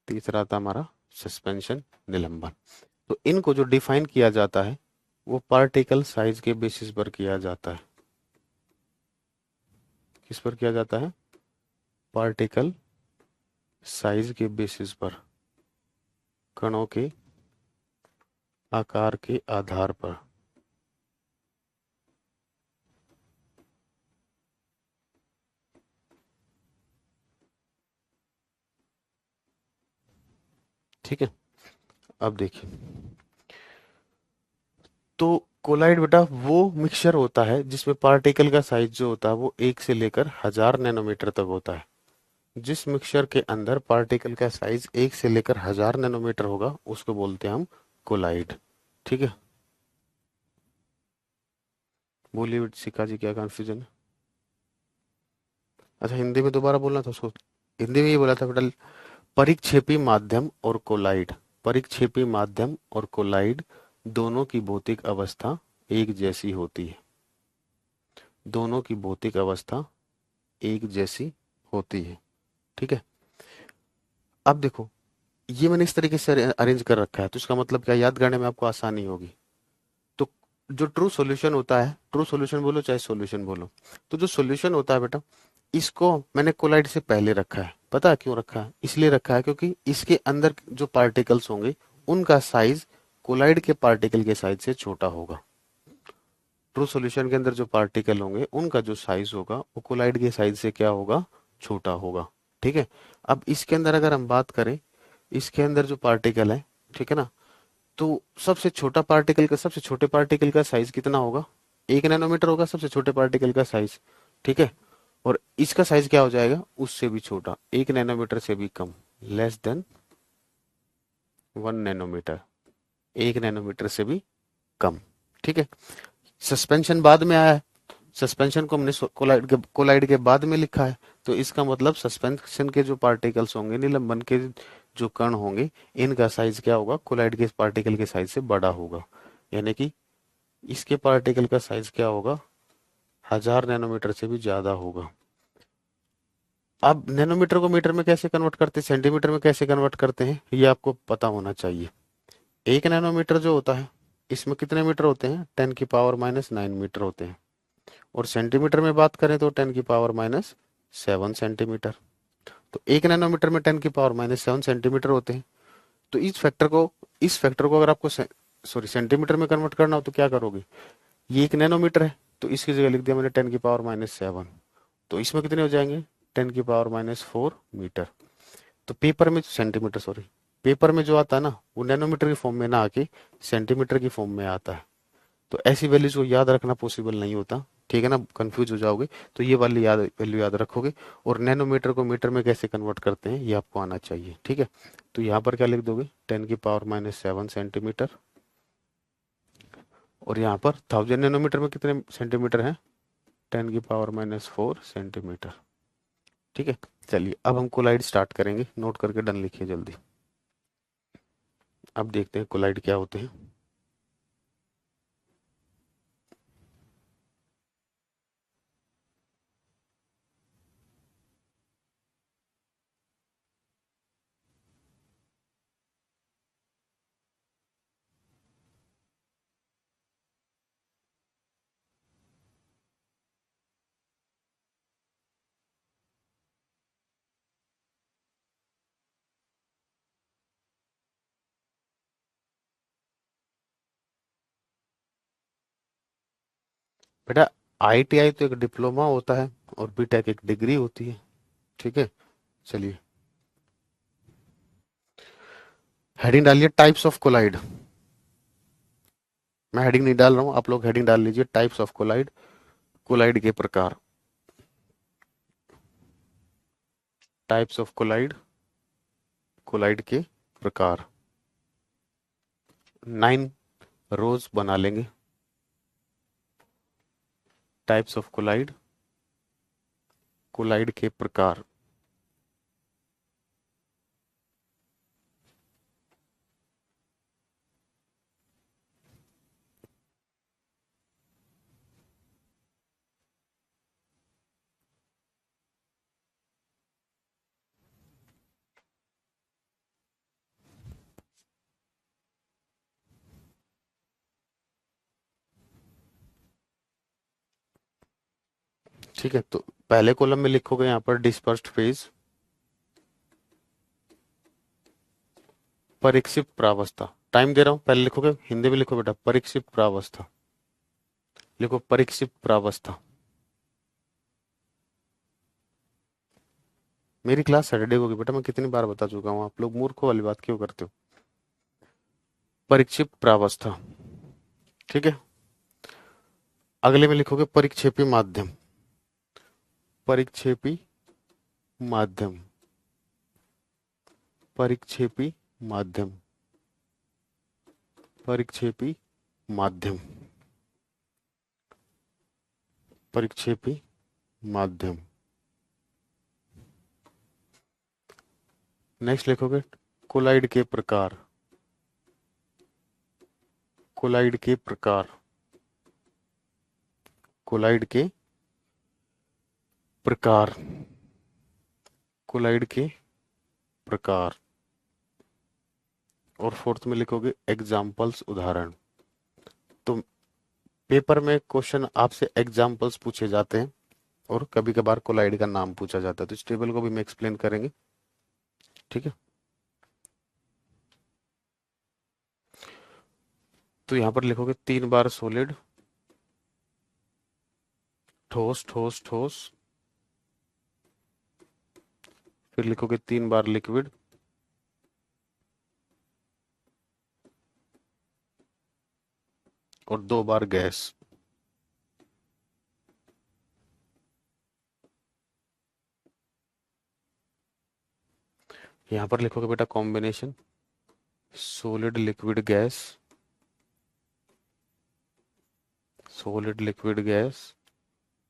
Speaker 1: तीसरा आता हमारा सस्पेंशन निलंबन। तो इनको जो डिफाइन किया जाता है वो पार्टिकल साइज के बेसिस पर किया जाता है। किस पर किया जाता है? पार्टिकल साइज के बेसिस पर, कणों के आकार के आधार पर। ठीक है, अब देखिए, तो कोलाइड बेटा वो मिक्सचर होता है जिसमें पार्टिकल का साइज जो होता है वो 1 से लेकर 1000 नैनोमीटर तक होता है। जिस मिक्सचर के अंदर पार्टिकल का साइज 1 से लेकर 1000 नैनोमीटर होगा उसको बोलते हैं हम कोलाइड। ठीक है, बोलिए शिखा जी, क्या कंफ्यूजन है? अच्छा, हिंदी में दोबारा बोलना था उसको। हिंदी में ये बोला था बेटा, परिक्षेपी माध्यम और कोलाइड, परिक्षेपी माध्यम और कोलाइड दोनों की भौतिक अवस्था एक जैसी होती है। दोनों की भौतिक अवस्था एक जैसी होती है। ठीक है, अब देखो, ये मैंने इस तरीके से अरेंज कर रखा है, तो इसका मतलब क्या, याद करने में आपको आसानी होगी। तो जो ट्रू सॉल्यूशन होता है, ट्रू सॉल्यूशन बोलो चाहे सॉल्यूशन बोलो, तो जो सॉल्यूशन होता है बेटा, इसको मैंने कोलाइड से पहले रखा है। पता है क्यों रखा है? इसलिए रखा है क्योंकि इसके अंदर जो पार्टिकल्स होंगे उनका साइज कोलाइड के पार्टिकल के साइज से छोटा होगा। ट्रू सॉल्यूशन के अंदर जो पार्टिकल होंगे उनका जो साइज होगा वो कोलाइड के साइज से क्या होगा, छोटा होगा। ठीक है, अब इसके अंदर अगर हम बात करें, इसके अंदर जो पार्टिकल है, ठीक है ना, तो सबसे छोटा पार्टिकल का, सबसे छोटे पार्टिकल का साइज कितना होगा, 1 नैनोमीटर होगा सबसे छोटे पार्टिकल का साइज। ठीक है, और इसका साइज क्या हो जाएगा, उससे भी छोटा, 1 नैनोमीटर से भी कम, लेस देन 1 नैनोमीटर, 1 नैनोमीटर से भी कम। ठीक है, सस्पेंशन बाद में आया है, सस्पेंशन को हमने कोलाइड के बाद में लिखा है, तो इसका मतलब सस्पेंशन के जो पार्टिकल्स होंगे, निलंबन के जो कण होंगे, इनका साइज क्या होगा, कोलाइड के पार्टिकल के साइज से बड़ा होगा। यानी कि इसके पार्टिकल का साइज क्या होगा, 1000 नैनोमीटर से भी ज्यादा होगा। अब नैनोमीटर को मीटर में कैसे कन्वर्ट करते हैं, सेंटीमीटर में कैसे कन्वर्ट करते हैं, ये आपको पता होना चाहिए। 1 नैनोमीटर जो होता है, इसमें कितने मीटर होते हैं, 10⁻⁹ मीटर होते हैं। और सेंटीमीटर में बात करें तो 10⁻⁷ सेंटीमीटर। तो 1 नैनोमीटर में 10⁻⁷ सेंटीमीटर होते हैं। तो इस फैक्टर को अगर आपको सॉरी सेंटीमीटर में कन्वर्ट करना हो तो क्या करोगे, ये 1 नैनोमीटर है तो इसकी जगह लिख दिया मैंने 10⁻⁷। तो इसमें कितने हो जाएंगे, 10⁻⁴ मीटर। तो पेपर में सेंटीमीटर, सॉरी, पेपर में जो आता है ना वो नैनोमीटर की फॉर्म में ना आके सेंटीमीटर की फॉर्म में आता है। तो ऐसी वैल्यूज को याद रखना पॉसिबल नहीं होता। ठीक है ना, कंफ्यूज हो जाओगे, तो ये वाली वैल्यू याद रखोगे। और नैनोमीटर को मीटर में कैसे कन्वर्ट करते हैं ये आपको आना चाहिए। ठीक है, तो यहाँ पर क्या लिख दोगे, 10⁻⁷ और यहाँ पर 1000 नैनोमीटर में कितने सेंटीमीटर है, 10⁻⁴ सेंटीमीटर। ठीक है, चलिए अब हम कोलाइड स्टार्ट करेंगे, नोट करके डन लिखिए जल्दी। अब देखते हैं कोलाइड क्या होते हैं। बेटा आईटीआई तो एक डिप्लोमा होता है और बीटेक एक डिग्री होती है। ठीक है, चलिए हेडिंग डालिए, टाइप्स ऑफ कोलाइड। मैं हेडिंग नहीं डाल रहा हूँ, आप लोग हेडिंग डाल लीजिए, टाइप्स ऑफ कोलाइड, कोलाइड के प्रकार, टाइप्स ऑफ कोलाइड, कोलाइड के प्रकार। 9 रोज बना लेंगे, टाइप्स ऑफ कोलाइड, कोलाइड के प्रकार। ठीक है, तो पहले कॉलम में लिखोगे यहाँ पर डिस्पर्स्ड फेज, परिक्षिप्त प्रावस्था। टाइम दे रहा हूँ, पहले लिखोगे, हिंदी में लिखो बेटा, परिक्षिप्त प्रावस्था, लिखो परिक्षिप्त प्रावस्था। मेरी क्लास सैटरडे को होगी बेटा, मैं कितनी बार बता चुका हूँ, आप लोग मूर्खों वाली बात क्यों करते हो। परिक्षिप्त प्रावस्था। ठीक है, अगले में लिखोगे परिक्षेपी माध्यम, परिक्षेपी माध्यम, परिक्षेपी माध्यम, परिक्षेपी माध्यम, परिक्षेपी माध्यम। नेक्स्ट लिखोगे कोलाइड के प्रकार, कोलाइड के प्रकार, कोलाइड के प्रकार, कोलाइड के प्रकार। और फोर्थ में लिखोगे एग्जाम्पल्स, उदाहरण। तो पेपर में क्वेश्चन आपसे एग्जाम्पल्स पूछे जाते हैं और कभी कभार कोलाइड का नाम पूछा जाता है, तो इस टेबल को भी मैं एक्सप्लेन करेंगे, ठीक है। तो यहां पर लिखोगे 3 बार सॉलिड, ठोस ठोस ठोस, फिर लिखोगे 3 बार लिक्विड, और 2 बार गैस। यहां पर लिखोगे बेटा combination solid liquid gas, solid liquid gas,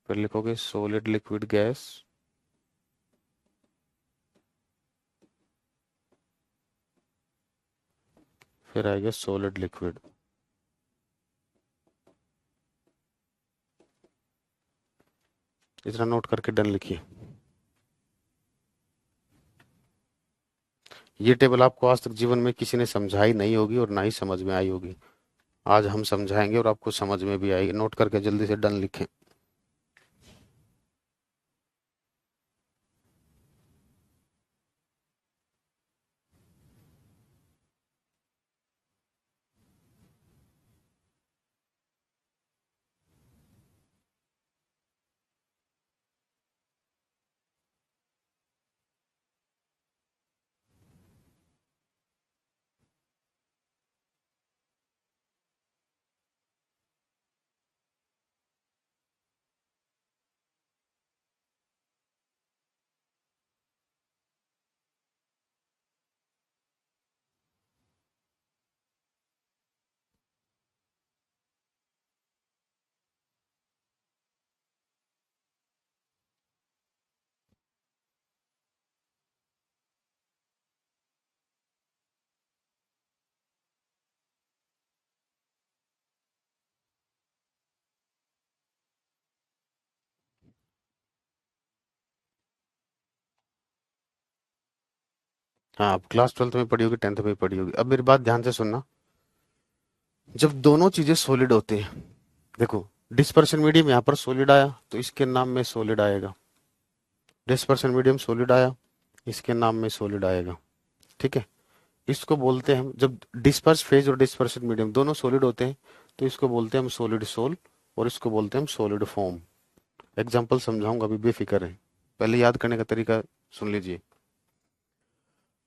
Speaker 1: फिर लिखोगे सॉलिड लिक्विड गैस, फिर आएगा सॉलिड लिक्विड। इतना नोट करके डन लिखिए। ये टेबल आपको आज तक जीवन में किसी ने समझाई नहीं होगी और ना ही समझ में आई होगी। आज हम समझाएंगे और आपको समझ में भी आएगी। नोट करके जल्दी से डन लिखें। हाँ, आप क्लास 12th में पढ़ी होगी, 10th में पढ़ी होगी। अब मेरी बात ध्यान से सुनना। जब दोनों चीजें सॉलिड होती हैं, देखो डिस्पर्शन मीडियम यहाँ पर सॉलिड आया तो इसके नाम में सॉलिड आएगा, डिस्पर्शन मीडियम सॉलिड आया इसके नाम में सॉलिड आएगा, ठीक है। इसको बोलते हैं हम, जब डिस्पर्स फेज और डिस्पर्शन मीडियम दोनों सॉलिड होते हैं तो इसको बोलते हैं हम सॉलिड सोल, और इसको बोलते हैं हम सॉलिड फॉर्म। एग्जाम्पल समझाऊंगा, अभी बेफिक्र है। पहले याद करने का तरीका सुन लीजिए।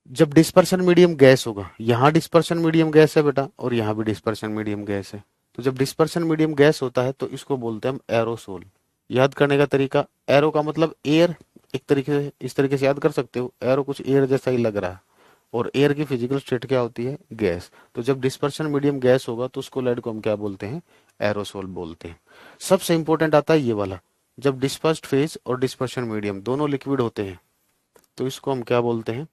Speaker 1: जब डिस्पर्शन मीडियम गैस होगा, यहाँ डिस्पर्शन मीडियम गैस है बेटा और यहाँ भी डिस्पर्शन मीडियम गैस है, तो जब डिस्पर्शन मीडियम गैस होता है तो इसको बोलते हैं हम एरोसोल। याद करने का तरीका, एरो का मतलब एयर, एक तरीके से इस तरीके से याद कर सकते हो, एरो कुछ एयर जैसा ही लग रहा है, और एयर की फिजिकल स्टेट क्या होती है, गैस। तो जब डिस्पर्शन मीडियम गैस होगा तो उसको लाइट को हम क्या बोलते हैं, एरोसोल बोलते हैं। सबसे इंपॉर्टेंट आता है ये वाला, जब डिस्पर्स्ड फेज और डिस्पर्शन मीडियम दोनों लिक्विड होते हैं तो इसको हम क्या बोलते हैं,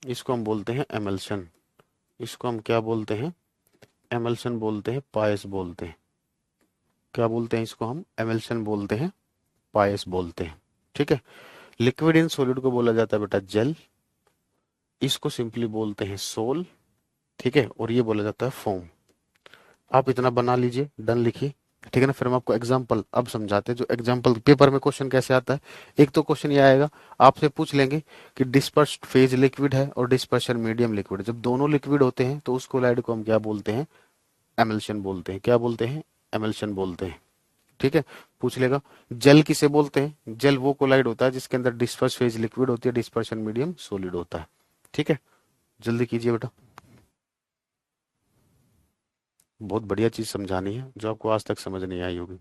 Speaker 1: इसको हम बोलते हैं एमल्शन। इसको हम क्या बोलते हैं, एमल्शन बोलते हैं, पायस बोलते हैं। क्या बोलते हैं इसको हम, एमल्शन बोलते हैं, पायस बोलते हैं, ठीक है। लिक्विड इन सॉलिड को बोला जाता है बेटा जेल, इसको सिंपली बोलते हैं सोल, ठीक है, और ये बोला जाता है फोम। आप इतना बना लीजिए, डन लिखिए, ठीक है ना। फिर हम आपको एग्जाम्पल अब समझाते हैं। जो एग्जाम्पल पेपर में क्वेश्चन कैसे आता है, एक तो क्वेश्चन ये आएगा, आपसे पूछ लेंगे कि डिस्पर्स्ड फेज लिक्विड है और डिस्पर्शन मीडियम लिक्विड, जब दोनों लिक्विड होते हैं तो उस कोलाइड को हम क्या बोलते हैं, एमल्शन बोलते हैं। क्या बोलते हैं, एमल्शन बोलते हैं, ठीक है। पूछ लेगा जेल किसे बोलते हैं, जेल वो कोलाइड होता है जिसके अंदर डिस्पर्स फेज लिक्विड होती है, डिस्पर्शन मीडियम सॉलिड होता है, ठीक है। जल्दी कीजिए बेटा, बहुत बढ़िया चीज समझानी है जो आपको आज तक समझ नहीं आई होगी।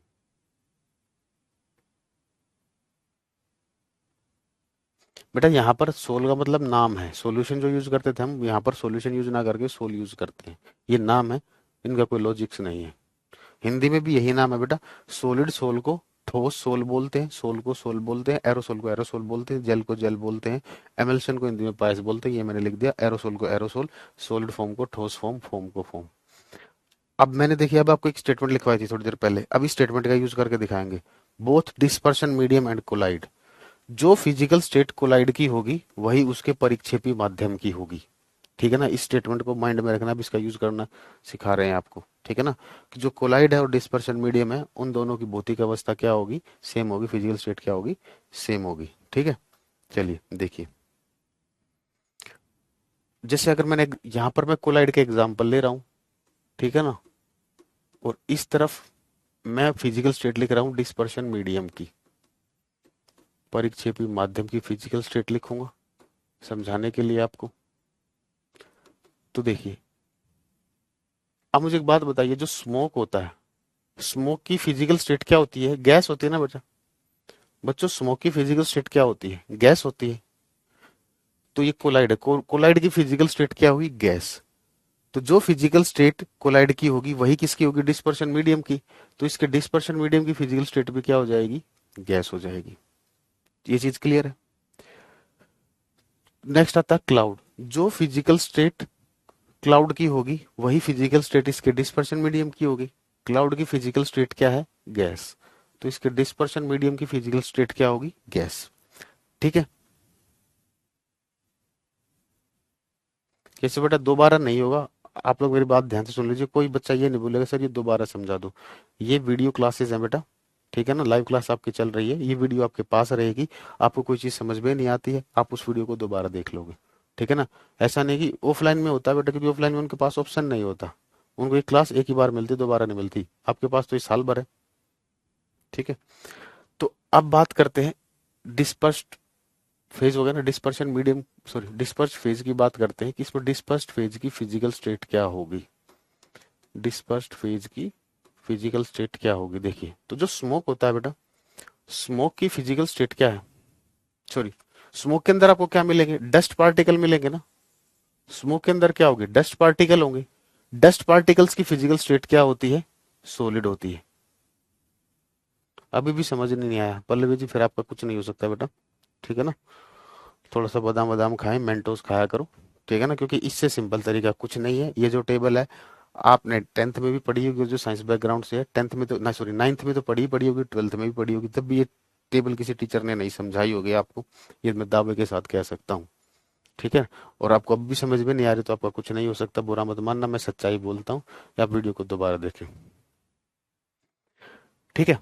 Speaker 1: बेटा यहाँ पर सोल का मतलब नाम है, सॉल्यूशन जो यूज करते थे हम, यहाँ पर सॉल्यूशन यूज ना करके सोल यूज करते हैं, ये नाम है, इनका कोई लॉजिक्स नहीं है। हिंदी में भी यही नाम है बेटा, सॉलिड सोल को ठोस सोल बोलते हैं, सोल को सोल बोलते हैं, एरोसोल को एरोसोल बोलते हैं, जेल को जेल बोलते हैं, एमल्शन को हिंदी में पायस बोलते हैं, ये मैंने लिख दिया, एरोसोल को एरोसोल, सॉलिड फॉर्म को ठोस फॉर्म, फॉर्म को फॉर्म। अब मैंने देखिए, अब आपको एक स्टेटमेंट लिखवाई थी थोड़ी देर पहले, अब इस स्टेटमेंट का यूज करके दिखाएंगे। Both dispersion medium and colloid, जो फिजिकल स्टेट कोलाइड की होगी वही उसके परिक्षेपी माध्यम की होगी। ठीक है ना, इस स्टेटमेंट को माइंड में रखना, अब इसका यूज करना सिखा रहे हैं आपको। ठीक है ना, कि जो कोलाइड है और डिस्पर्शन मीडियम है उन दोनों की भौतिक अवस्था क्या होगी, सेम होगी, फिजिकल स्टेट क्या होगी, सेम होगी। ठीक है, चलिए देखिए, जैसे अगर मैंने यहां पर मैं कोलाइड के एग्जांपल ले रहा हूं, ठीक है ना, और इस तरफ मैं फिजिकल स्टेट लिख रहा हूं डिस्पर्शन मीडियम की, परिक्षेपी माध्यम की फिजिकल स्टेट लिखूंगा समझाने के लिए आपको। तो देखिए, अब मुझे एक बात बताइए, जो स्मोक होता है, स्मोक की फिजिकल स्टेट क्या होती है, गैस होती है ना बच्चा, बच्चों स्मोक की फिजिकल स्टेट क्या होती है, गैस होती है। तो ये कोलाइड है, कोलाइड की फिजिकल स्टेट क्या हुई, गैस। तो जो फिजिकल स्टेट कोलाइड की होगी वही किसकी होगी, डिस्पर्शन मीडियम की। तो इसके डिस्पर्शन मीडियम की फिजिकल स्टेट भी क्या हो जाएगी, गैस हो जाएगी। ये चीज क्लियर है। नेक्स्ट आता है क्लाउड। जो फिजिकल स्टेट क्लाउड की होगी वही फिजिकल स्टेट इसके डिस्पर्शन मीडियम की होगी। क्लाउड की फिजिकल स्टेट क्या है, गैस। तो इसके डिस्पर्शन मीडियम की फिजिकल स्टेट क्या होगी, गैस। ठीक है, कैसे बेटा, दोबारा नहीं होगा। आप लोग मेरी बात ध्यान से सुन लीजिए, कोई बच्चा ये नहीं बोलेगा सर ये दोबारा समझा दो। ये वीडियो क्लासेस हैं बेटा, ठीक है ना, लाइव क्लास आपकी चल रही है, ये वीडियो आपके पास रहेगी। आपको कोई चीज समझ में नहीं आती है, आप उस वीडियो को दोबारा देख लोगे। ठीक है ना, ऐसा नहीं कि ऑफलाइन में होता है बेटा, क्योंकि ऑफलाइन में उनके पास ऑप्शन नहीं होता। उनको एक क्लास एक ही बार मिलती, दोबारा नहीं मिलती। आपके पास तो ये साल भर है। ठीक है, तो अब बात करते हैं डिस्पर्स्ड फेज हो गया ना, dispersion medium, sorry dispersed phase की बात करते हैं कि इसमें डिस्पर्स्ड फेज की फिजिकल स्टेट क्या होगी। डिस्पर्स्ड फेज की फिजिकल स्टेट क्या होगी, देखिए, तो जो स्मोक होता है बेटा, स्मोक की फिजिकल स्टेट क्या है, सॉरी, स्मोक के अंदर आपको क्या मिलेंगे, डस्ट पार्टिकल मिलेंगे ना। स्मोक के अंदर क्या होगी, डस्ट पार्टिकल होंगे। डस्ट पार्टिकल्स की फिजिकल स्टेट क्या होती है, सॉलिड होती है। अभी भी समझ नहीं आया पल्लवी जी, फिर आपका कुछ नहीं हो सकता बेटा। ठीक है ना, थोड़ा सा बादाम बादाम खाएं, मेंटोस खाया करो। ठीक है ना, क्योंकि इससे सिंपल तरीका कुछ नहीं है। ये जो टेबल है आपने टेंथ में भी पढ़ी होगी, जो साइंस बैकग्राउंड से है, टेंथ में तो ना, सॉरी नाइन्थ में तो पढ़ी होगी, ट्वेल्थ में भी पढ़ी होगी, तब भी ये टेबल किसी टीचर ने नहीं समझाई होगी आपको, ये मैं दावे के साथ कह सकता हूँ। ठीक है, और आपको अब भी समझ में नहीं आ रही तो आपका कुछ नहीं हो सकता, बुरा मत मानना, मैं सच्चाई बोलता हूँ। या आप वीडियो को दोबारा देखें। ठीक है,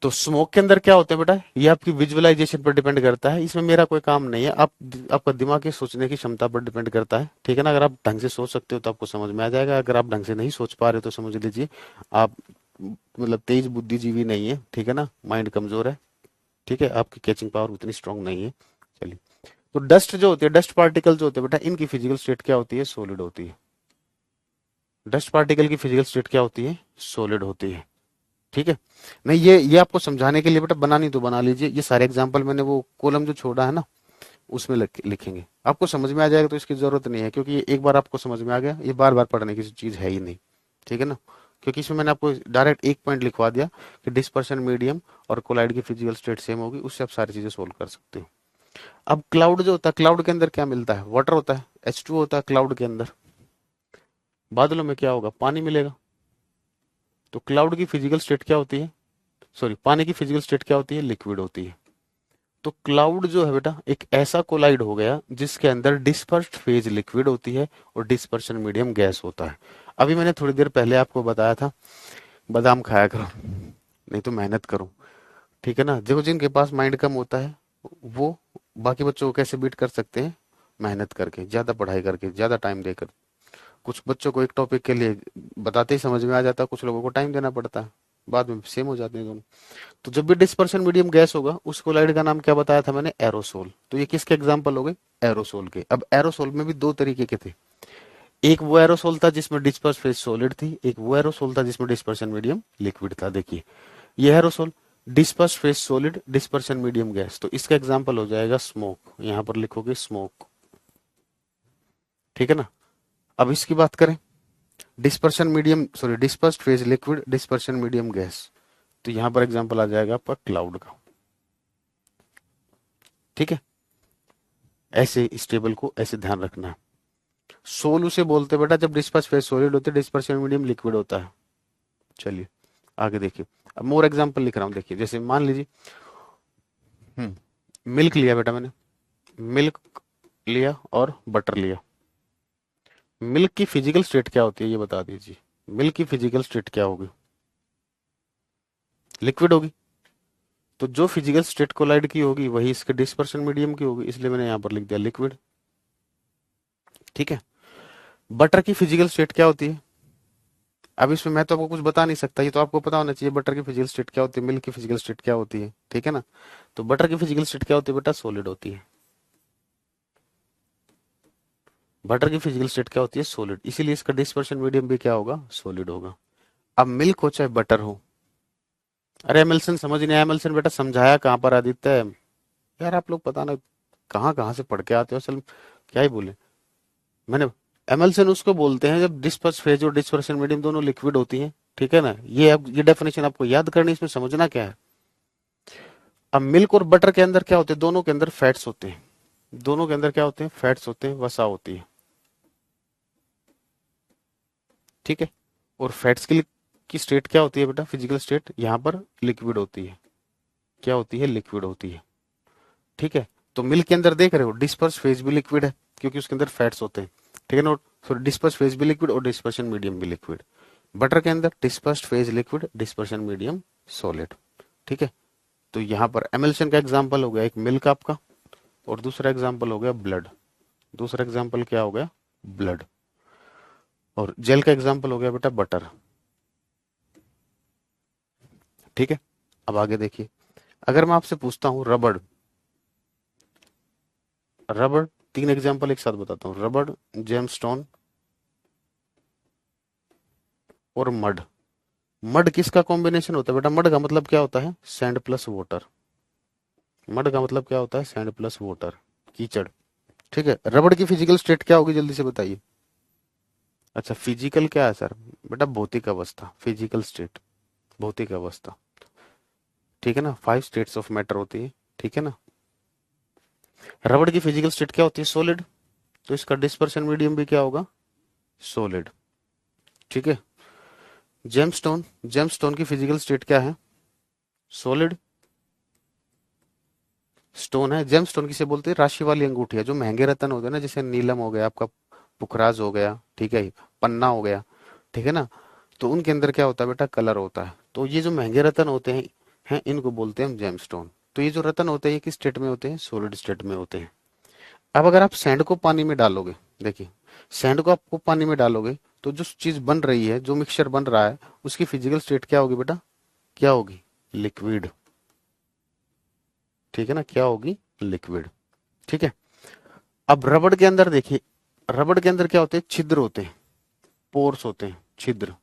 Speaker 1: तो स्मोक के अंदर क्या होता है बेटा, ये आपकी विजुअलाइजेशन पर डिपेंड करता है, इसमें मेरा कोई काम नहीं है। आप, आपका दिमाग की सोचने की क्षमता पर डिपेंड करता है। ठीक है ना, अगर आप ढंग से सोच सकते हो तो आपको समझ में आ जाएगा, अगर आप ढंग से नहीं सोच पा रहे हो तो समझ लीजिए आप मतलब तेज बुद्धिजीवी नहीं है। ठीक है ना, माइंड कमजोर है। ठीक है, आपकी कैचिंग पावर उतनी स्ट्रांग नहीं है। चलिए, तो डस्ट जो होती है, डस्ट पार्टिकल जो होते हैं बेटा, इनकी फिजिकल स्टेट क्या होती है, सॉलिड होती है। डस्ट पार्टिकल की फिजिकल स्टेट क्या होती है, सॉलिड होती है। ठीक है, नहीं ये आपको समझाने के लिए बेटा बनानी तो बना लीजिए, ये सारे एग्जांपल मैंने वो कॉलम जो छोड़ा है ना उसमें लिखेंगे, आपको समझ में आ जाएगा, तो इसकी जरूरत नहीं है, क्योंकि ये एक बार आपको समझ में आ गया, ये बार बार पढ़ने की चीज है ही नहीं। ठीक है ना, क्योंकि इसमें मैंने आपको डायरेक्ट एक पॉइंट लिखवा दिया कि डिस्पर्शन मीडियम और कोलाइड की फिजिकल स्टेट सेम होगी, उससे आप सारी चीजें सोल्व कर सकते हो। अब क्लाउड जो होता है, क्लाउड के अंदर क्या मिलता है, वाटर होता है, H2 होता है क्लाउड के अंदर। बादलों में क्या होगा, पानी मिलेगा। तो क्लाउड की फिजिकल स्टेट क्या होती है, सॉरी पानी की फिजिकल स्टेट क्या होती है, लिक्विड होती है। तो क्लाउड जो है बेटा एक ऐसा कोलाइड हो गया जिसके अंदर डिस्पर्स्ड फेज लिक्विड होती है और डिस्पर्शन मीडियम गैस होता है। अभी मैंने थोड़ी देर पहले आपको बताया था बादाम खाया करो, नहीं तो मेहनत करो। ठीक है ना, देखो जिनके पास माइंड कम होता है वो बाकी बच्चों को कैसे बीट कर सकते हैं, मेहनत करके, ज्यादा पढ़ाई करके, ज्यादा टाइम देकर। कुछ बच्चों को एक टॉपिक के लिए बताते ही समझ में आ जाता है, कुछ लोगों को टाइम देना पड़ता है, बाद में सेम हो जाते हैं दोनों। तो जब भी डिस्पर्शन मीडियम गैस होगा उस कोलाइड का नाम क्या बताया था मैंने, एरोसोल। तो ये किसके एग्जांपल हो गए, एरोसोल के। अब एरोसोल में भी दो तरीके के थे, एक वो एरोसोल था जिसमें डिस्पर्स फेज सॉलिड थी, एक वो एरोसोल था जिसमें डिस्पर्शन मीडियम लिक्विड था। देखिए ये aerosol, disperse phase solid, dispersion medium gas, तो इसका एग्जांपल हो जाएगा स्मोक, यहां पर लिखोगे स्मोक। ठीक है ना, अब इसकी बात करें, dispersion medium, sorry dispersed phase liquid, dispersion medium gas, तो यहां पर एग्जांपल आ जाएगा आपका क्लाउड का। ठीक है, ऐसे इस टेबल को ऐसे ध्यान रखना है। सोल उसे बोलते हैं बेटा जब डिस्पर्स फेज सॉलिड होते हैं, डिस्पर्शन मीडियम लिक्विड होता है। चलिए आगे देखिए, अब मोर एग्जांपल लिख रहा हूं, देखिए जैसे मान लीजिए मिल्क लिया बेटा मैंने, मिल्क लिया और बटर लिया। मिल्क की फिजिकल स्टेट क्या होती है ये बता दीजिए। मिल्क की फिजिकल स्टेट क्या होगी? लिक्विड होगी। तो जो फिजिकल स्टेट कोलाइड की होगी वही इसके डिस्पर्शन मीडियम की होगी, इसलिए मैंने यहां पर लिख दिया लिक्विड। ठीक है। बटर की फिजिकल स्टेट क्या होती है? अब इसमें मैं तो आपको कुछ बता नहीं सकता, ये तो आपको पता होना चाहिए बटर की फिजिकल स्टेट क्या होती है, मिल्क की फिजिकल स्टेट क्या होती है। ठीक है ना। तो बटर की फिजिकल स्टेट क्या होती है बेटा? सॉलिड होती है। बटर की फिजिकल स्टेट क्या होती है? सॉलिड, इसीलिए इसका डिस्पर्शन मीडियम भी क्या होगा? सॉलिड होगा। अब मिल्क हो चाहे बटर हो, अरे एमल्सन समझ नहीं आया। एमल्सन बेटा समझाया कहाँ पर आदित्य? यार आप लोग पता ना कहाँ कहाँ से पढ़ के आते हो असल। क्या ही बोले मैंने। एमल्सन उसको बोलते हैं जब डिस्पर्स फेज और डिस्पर्शन मीडियम दोनों लिक्विड होती हैं। ठीक है ना। ये अब ये डेफिनेशन आपको याद करनी है, इसमें समझना क्या है। अब मिल्क और बटर के अंदर क्या होते हैं? दोनों के अंदर फैट्स होते हैं। दोनों के अंदर क्या होते हैं? फैट्स होते हैं, वसा होती है। ठीक है। और फैट्स की स्टेट क्या होती है बेटा? फिजिकल स्टेट यहाँ पर लिक्विड होती है। क्या होती है? लिक्विड होती है। ठीक है। तो मिल्क के अंदर देख रहे हो डिस्पर्स फेज भी लिक्विड है, क्योंकि उसके अंदर फैट्स होते हैं। ठीक है ना। सॉरी, डिस्पर्स फेज भी लिक्विड और डिस्पर्शन मीडियम भी लिक्विड। बटर के अंदर dispersed phase liquid, dispersion medium solid. ठीक है। तो यहाँ पर एमल्शन का एग्जांपल हो गया एक मिल्क आपका, और दूसरा एग्जांपल हो गया ब्लड। दूसरा एग्जांपल क्या हो गया? ब्लड। और जेल का एग्जांपल हो गया बेटा बटर। ठीक है। अब आगे देखिए, अगर मैं आपसे पूछता हूं रबड़, रबड़ तीन एग्जांपल एक साथ बताता हूं, रबड़, जेमस्टोन और मड। मड किसका कॉम्बिनेशन होता है बेटा? मड का मतलब क्या होता है? Sand plus water. मड का मतलब क्या होता है? सैंड प्लस वाटर, कीचड़। ठीक है। रबड़ की फिजिकल स्टेट क्या होगी जल्दी से बताइए। अच्छा, फिजिकल क्या है सर? बेटा भौतिक अवस्था, फिजिकल स्टेट, भौतिक अवस्था। ठीक है ना। 5 स्टेट्स ऑफ मैटर होती है। ठीक है ना। रबड़ की फिजिकल स्टेट क्या होती है? सॉलिड। तो इसका डिस्पर्शन मीडियम भी क्या होगा? सॉलिड। ठीक है। जेमस्टोन, जेमस्टोन की फिजिकल स्टेट क्या है? सॉलिड स्टोन है। जेमस्टोन किसे बोलते हैं? राशि वाली अंगूठियां, जो महंगे रत्न होते हैं ना, जैसे नीलम हो गया आपका, पुखराज हो गया, ठीक है, पन्ना हो गया। ठीक है ना। तो उनके अंदर क्या होता है बेटा? कलर होता है। तो ये जो महंगे रत्न होते हैं इनको बोलते हैं हम जेमस्टोन। तो ये जो रत्न होते हैं ये किस स्टेट में होते हैं? सॉलिड स्टेट में होते हैं। अब अगर आप सैंड को पानी में डालोगे, देखिए, सैंड को आपको पानी में डालोगे तो जो चीज बन रही है, जो मिक्सचर बन रहा है, उसकी फिजिकल स्टेट क्या होगी बेटा? क्या होगी? लिक्विड। ठीक है ना। क्या होगी? लिक्विड। ठीक है। अब रबड़ के अंदर देखिए, रबड़ के अंदर क्या होते हैं? छिद्र होते हैं, पोर्स होते हैं, छिद्र।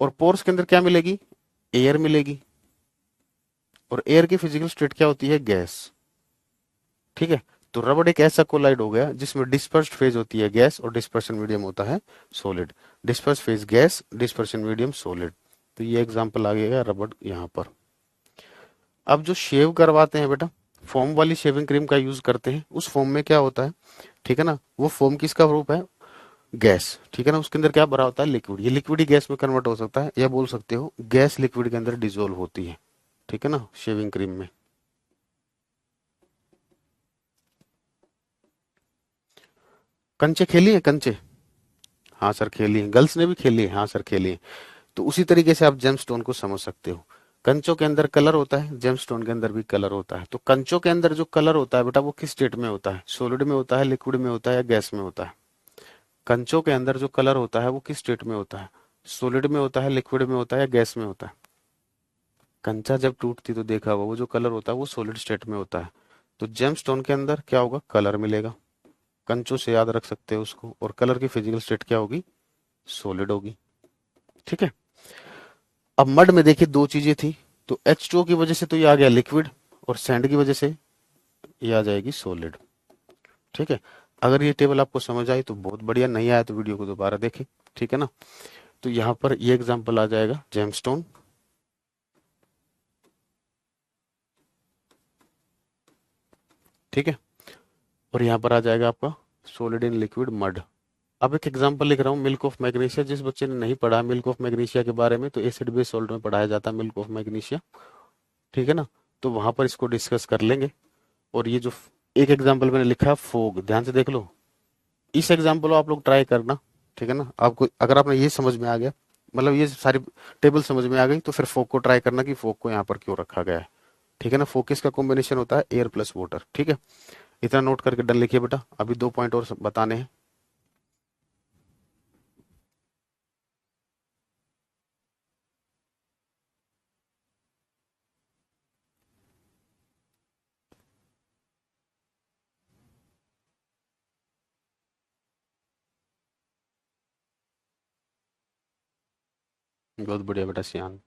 Speaker 1: और पोर्स के अंदर क्या मिलेगी? एयर मिलेगी। और एयर की फिजिकल स्टेट क्या होती है? गैस। ठीक है। तो रबड़ एक ऐसा कोलाइड हो गया जिसमें डिस्पर्स्ड फेज होती है गैस और डिस्पर्शन मीडियम होता है solid. Disperse phase gas, dispersion medium solid. तो ये एग्जांपल आ गया रबड़ यहाँ पर। अब जो शेव करवाते हैं बेटा, फोम वाली शेविंग क्रीम का यूज करते हैं, उस फोम में क्या होता है? ठीक है ना। वो फोम किसका रूप है? गैस। ठीक है ना। उसके अंदर क्या भरा होता है? लिक्विड। ये लिक्विड ही गैस में कन्वर्ट हो सकता है, या बोल सकते हो गैस लिक्विड के अंदर डिजोल्व होती है। ठीक है ना। शेविंग क्रीम में। कंचे खेली है? कंचे, हाँ सर खेली है। गर्ल्स ने भी खेली है, हाँ सर खेली है। तो उसी तरीके से आप जेमस्टोन को समझ सकते हो। कंचों के अंदर कलर होता है, जेमस्टोन के अंदर भी कलर होता है। तो कंचों के अंदर जो कलर होता है बेटा, वो किस स्टेट में होता है? सॉलिड में होता है, लिक्विड में होता है, या गैस में होता है? कंचों के अंदर जो कलर होता है वो किस स्टेट में होता है? सॉलिड में होता है, लिक्विड में होता है, या गैस में होता है? कंचा जब टूटती तो देखा होगा, वो जो कलर होता है वो सॉलिड स्टेट में होता है। तो जेमस्टोन के अंदर क्या होगा? कलर मिलेगा। कंचों से याद रख सकते हो उसको। और कलर की फिजिकल स्टेट क्या होगी? सॉलिड होगी। ठीक है। अब मड में देखिए दो चीजें थी, तो H2O की वजह से तो ये आ गया लिक्विड, और सैंड की वजह से ये आ जाएगी सॉलिड। ठीक है। अगर ये टेबल आपको समझ आई तो बहुत बढ़िया, नहीं आया तो वीडियो को दोबारा देखें। ठीक है ना। तो यहाँ पर ये एग्जांपल आ जाएगा जेमस्टोन। ठीक है। और यहाँ पर आ जाएगा आपका सॉलिड इन लिक्विड मड। अब एक एग्जांपल लिख रहा हूँ, मिल्क ऑफ मैग्नीशिया। जिस बच्चे ने नहीं पढ़ा मिल्क ऑफ मैग्नीशिया के बारे में, तो एसिड बेस सॉल्ट में पढ़ाया जाता है मिल्क ऑफ मैग्नीशिया। ठीक है ना। तो वहां पर इसको डिस्कस कर लेंगे। और ये जो एक एग्जाम्पल मैंने लिखा है फोग, ध्यान से देख लो, इस एग्जाम्पल को आप लोग ट्राई करना। ठीक है ना, आपको अगर आपने ये समझ में आ गया, मतलब ये सारी टेबल समझ में आ गई, तो फिर फोक को ट्राई करना कि फोक को यहाँ पर क्यों रखा गया है। ठीक है ना, फोकस का कॉम्बिनेशन होता है एयर प्लस वाटर। ठीक है, इतना नोट करके डन लिखिए बेटा। अभी 2 पॉइंट और बताने हैं। बहुत बढ़िया बेटा सियान।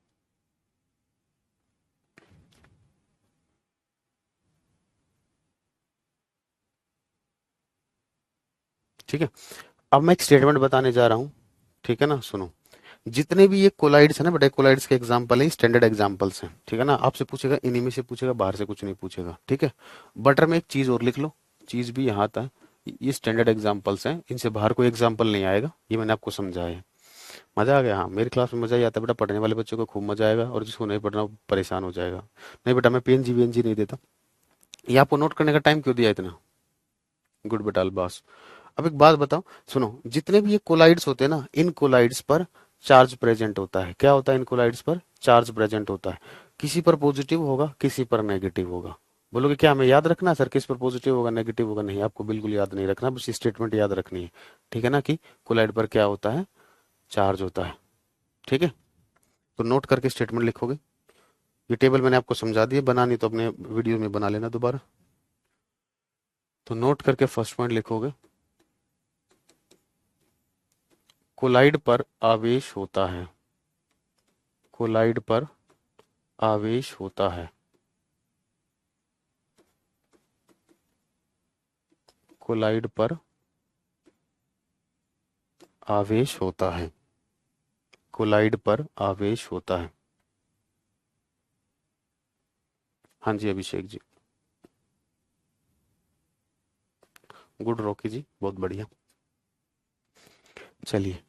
Speaker 1: ठीक है, अब मैं एक स्टेटमेंट बताने जा रहा हूँ। ठीक है ना, सुनो। जितने भी ये कोलाइड्स है ना बेटा, कोलाइड्स के एग्जांपल है, स्टैंडर्ड एग्जांपल्स हैं। ठीक है ना, आपसे पूछेगा, इन्हीं में से पूछेगा, बाहर से कुछ नहीं पूछेगा। ठीक है, बटर में एक चीज और लिख लो, चीज भी यहाँ था। ये स्टैंडर्ड एग्जांपल्स हैं, इनसे बाहर कोई एग्जांपल नहीं आएगा, ये मैंने आपको समझाया है। मजा आ गया? हाँ, मेरी क्लास में मजा ही आता है बेटा, पढ़ने वाले बच्चों को खूब मजा आएगा, और जिसको नहीं पढ़ना वो परेशान हो जाएगा। नहीं बेटा, मैं पीएनजी वीएनजी नहीं देता। ये आपको नोट करने का टाइम क्यों दिया इतना? गुड बेटा बस। अब एक बात बताओ, सुनो, जितने भी ये कोलाइड्स होते हैं ना, इन कोलाइड्स पर चार्ज प्रेजेंट होता है। क्या होता है? इन कोलाइड्स पर चार्ज प्रेजेंट होता है। किसी पर पॉजिटिव होगा, किसी पर नेगेटिव होगा। बोलोगे क्या हमें याद रखना है सर, किस पर पॉजिटिव होगा नेगेटिव होगा? नहीं, आपको बिल्कुल याद नहीं रखना, बस स्टेटमेंट याद रखनी है। ठीक है ना, कि कोलाइड पर क्या होता है? चार्ज होता है। ठीक है, तो नोट करके स्टेटमेंट लिखोगे। ये टेबल मैंने आपको समझा दी है, बनानी तो अपने वीडियो में बना लेना दोबारा। तो नोट करके फर्स्ट पॉइंट लिखोगे, कोलाइड पर आवेश होता है। कोलाइड पर आवेश होता है। कोलाइड पर आवेश होता है। कोलाइड पर आवेश होता है। हाँ जी अभिषेक जी। गुड रॉकी जी, बहुत बढ़िया। चलिए,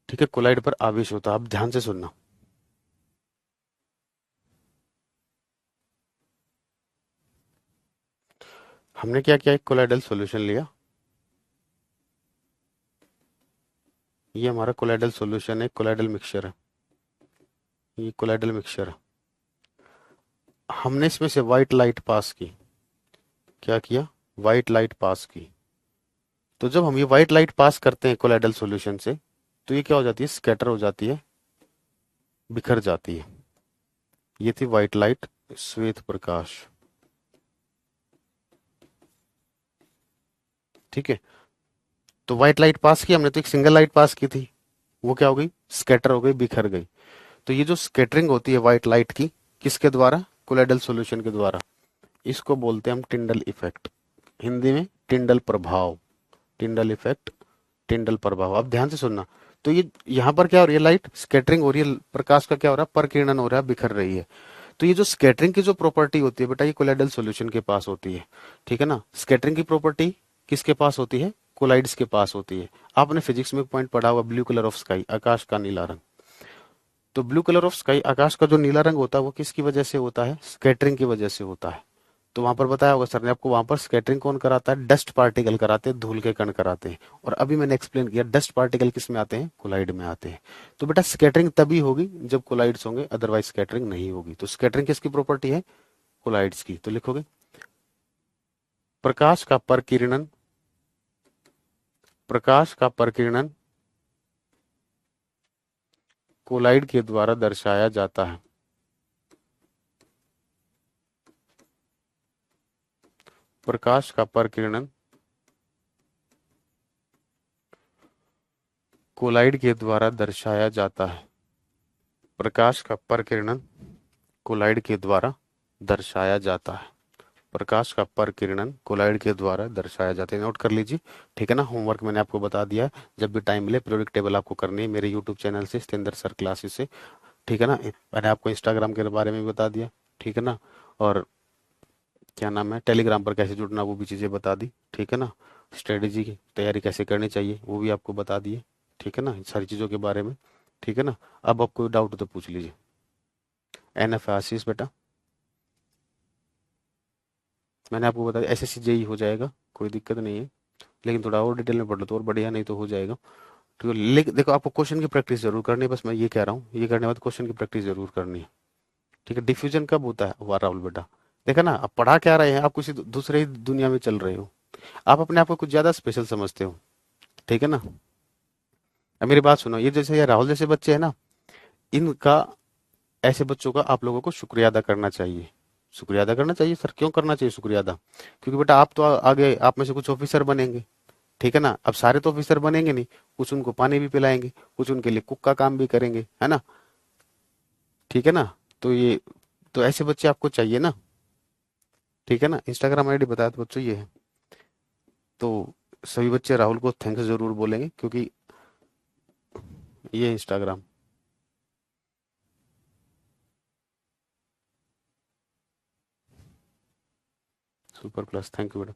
Speaker 1: ठीक है, कोलाइड पर आवेश होता है। अब ध्यान से सुनना। हमने क्या किया, एक कोलाइडल सॉल्यूशन लिया। ये हमारा कोलाइडल सॉल्यूशन है, कोलाइडल मिक्सचर है। ये कोलाइडल मिक्सचर है। हमने इसमें से व्हाइट लाइट पास की। क्या किया? व्हाइट लाइट पास की। तो जब हम ये व्हाइट लाइट पास करते हैं कोलाइडल सॉल्यूशन से, तो ये क्या हो जाती है? स्कैटर हो जाती है, बिखर जाती है। ये थी व्हाइट लाइट, श्वेत प्रकाश। ठीक है, तो व्हाइट लाइट पास की हमने, तो एक सिंगल लाइट पास की थी, वो क्या हो गई? स्कैटर हो गई, बिखर गई। तो ये जो स्कैटरिंग होती है व्हाइट लाइट की, किसके द्वारा? कोलाइडल सॉल्यूशन के द्वारा। इसको बोलते हैं हम टिंडल इफेक्ट, हिंदी में टिंडल प्रभाव। टिंडल इफेक्ट, टिंडल प्रभाव। अब ध्यान से सुनना। तो ये यहाँ पर क्या हो रही है? लाइट स्कैटरिंग हो रही है, प्रकाश का क्या हो रहा है? परकिरणन हो रहा है, बिखर रही है। तो ये जो स्कैटरिंग की जो प्रॉपर्टी होती है बेटा, ये कोलाइडल सॉल्यूशन के पास होती है। ठीक है ना, स्कैटरिंग की प्रॉपर्टी किसके पास होती है? कोलाइड्स के पास होती है। आपने फिजिक्स में पॉइंट पढ़ा हुआ, ब्लू कलर ऑफ स्काई, आकाश का नीला रंग। तो ब्लू कलर ऑफ स्काई, आकाश का जो नीला रंग होता है, वो किसकी वजह से होता है? स्कैटरिंग की वजह से होता है। तो वहां पर बताया होगा सर ने आपको, वहां पर स्कैटरिंग कौन कराता है? डस्ट पार्टिकल कराते हैं, धूल के कण कराते हैं। और अभी मैंने एक्सप्लेन किया, डस्ट पार्टिकल किस में आते हैं? कोलाइड में आते हैं। तो बेटा स्कैटरिंग तभी होगी जब कोलाइड्स होंगे, अदरवाइज स्कैटरिंग नहीं होगी। तो स्कैटरिंग किसकी प्रॉपर्टी है? कोलाइड्स की। तो लिखोगे, प्रकाश का परकिरणन, प्रकाश का परकिरणन कोलाइड के द्वारा दर्शाया जाता है। प्रकाश का परकिरणन कोलाइड के द्वारा दर्शाया जाता है। प्रकाश का परकिरणन कोलाइड के द्वारा दर्शाया जाता है। प्रकाश का परकिरणन कोलाइड के द्वारा दर्शाया जाता है। नोट कर लीजिए। ठीक है ना, होमवर्क मैंने आपको बता दिया है। जब भी टाइम मिले पीरियोडिक टेबल आपको करनी है, मेरे यूट्यूब चैनल से, सत्येंद्र सर क्लासेस से। ठीक है ना, मैंने आपको इंस्टाग्राम के बारे में भी बता दिया। ठीक है ना, और क्या नाम है, टेलीग्राम पर कैसे जुड़ना, वो भी चीज़ें बता दी। ठीक है ना, स्ट्रेटेजी की तैयारी कैसे करनी चाहिए वो भी आपको बता दिए। ठीक है ना, इन सारी चीज़ों के बारे में। ठीक है ना, अब आप कोई डाउट हो तो पूछ लीजिए। एन एफ आशीष बेटा। मैंने आपको बताया एसएससी जेई हो जाएगा, कोई दिक्कत नहीं है, लेकिन थोड़ा और डिटेल में पढ़ लो तो और बढ़िया, नहीं तो हो जाएगा। तो लेकिन देखो आपको क्वेश्चन की प्रैक्टिस जरूर करनी है, बस मैं ये कह रहा हूँ, ये करने के बाद क्वेश्चन की प्रैक्टिस जरूर करनी है। ठीक है, डिफ्यूजन कब होता है हुआ राहुल बेटा? देखा ना, आप पढ़ा क्या रहे हैं, आप किसी दूसरे ही दुनिया में चल रहे हो, आप अपने आप को कुछ ज्यादा स्पेशल समझते हो। ठीक है ना? अब मेरी बात सुनो, ये जैसे ये राहुल जैसे बच्चे हैं ना, इनका, ऐसे बच्चों का आप लोगों को शुक्रिया अदा करना चाहिए। शुक्रिया अदा करना चाहिए सर, क्यों करना चाहिए शुक्रिया अदा? क्योंकि बेटा आप तो आगे आप में से कुछ ऑफिसर बनेंगे। ठीक है ना? अब सारे तो ऑफिसर बनेंगे नहीं, कुछ उनको पानी भी पिलाएंगे, कुछ उनके लिए कुक का काम भी करेंगे, है ना? ठीक है ना? तो ये, तो ऐसे बच्चे आपको चाहिए ना। ठीक है ना? इंस्टाग्राम आईडी बताया तो बच्चों ये है। तो सभी बच्चे राहुल को थैंक्स जरूर बोलेंगे, क्योंकि ये Instagram. Super plus, thank you बेटा।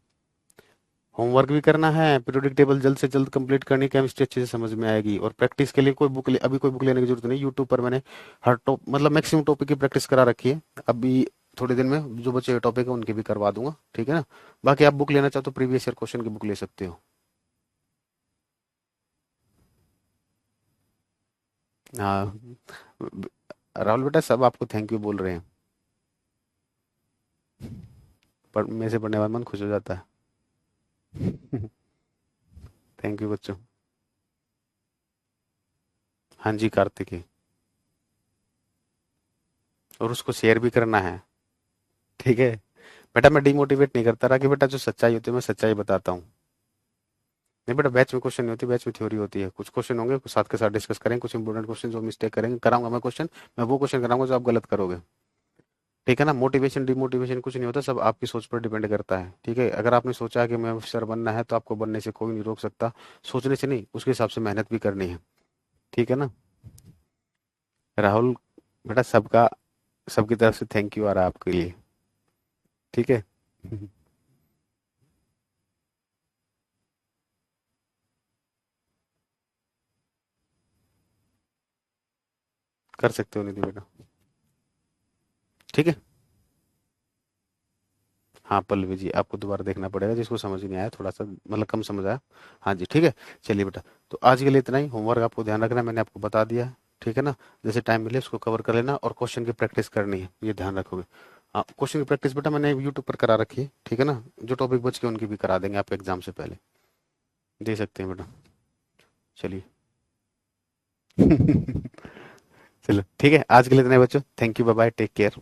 Speaker 1: होमवर्क भी करना है, पीरियोडिक टेबल जल्द से जल्द कंप्लीट करनी, केमिस्ट्री अच्छे से समझ में आएगी। और प्रैक्टिस के लिए कोई बुक अभी कोई बुक लेने की जरूरत नहीं, यूट्यूब पर मैंने हर टॉप मतलब मैक्सिमम टॉपिक की प्रैक्टिस करा रखी है। अभी थोड़े दिन में जो बचे हुए टॉपिक है उनके भी करवा दूंगा। ठीक है ना? बाकी आप बुक लेना चाहो तो प्रीवियस ईयर क्वेश्चन की बुक ले सकते हो। हाँ, राहुल बेटा सब आपको थैंक यू बोल रहे हैं, पर मेरे से पढ़ने के बाद मन खुश हो जाता है। थैंक यू बच्चों। हाँ जी कार्तिकी, और उसको शेयर भी करना है। ठीक है बेटा, मैं डिमोटिवेट नहीं करता रहा कि बेटा जो सच्चाई होती है मैं सच्चाई बताता हूँ। नहीं बेटा, बैच में क्वेश्चन नहीं होती, बैच में थ्योरी होती है। कुछ क्वेश्चन होंगे, कुछ साथ के साथ डिस्कस करेंगे, कुछ इंपॉर्टेंट क्वेश्चन जो मिस्टेक करेंगे कराऊंगा मैं क्वेश्चन, मैं वो क्वेश्चन कराऊंगा जो आप गलत करोगे। ठीक है ना? मोटिवेशन डिमोटिवेशन कुछ नहीं होता, सब आपकी सोच पर डिपेंड करता है। ठीक है, अगर आपने सोचा है कि मैं अफसर बनना है तो आपको बनने से कोई नहीं रोक सकता। सोचने से नहीं, उसके हिसाब से मेहनत भी करनी है। ठीक है ना? राहुल बेटा, सबका सबकी तरफ से थैंक यू आ रहा है आपके लिए। ठीक है। कर सकते हो निधि बेटा। ठीक है। हाँ पल्लवी जी, आपको दोबारा देखना पड़ेगा, जिसको समझ नहीं आया, थोड़ा सा मतलब कम समझ आया। हाँ जी ठीक है। चलिए बेटा, तो आज के लिए इतना ही। होमवर्क आपको ध्यान रखना है, मैंने आपको बता दिया है। ठीक है ना? जैसे टाइम मिले उसको कवर कर लेना, और क्वेश्चन की प्रैक्टिस करनी है, ये ध्यान रखोगे। हाँ, क्वेश्चन की प्रैक्टिस बेटा मैंने यूट्यूब पर करा रखी है। ठीक है ना? जो टॉपिक बच के उनकी भी करा देंगे आप एग्जाम से पहले, दे सकते हैं बेटा। चलिए। चलो ठीक है, आज के लिए इतना ही बच्चों, thank you, bye bye, take care.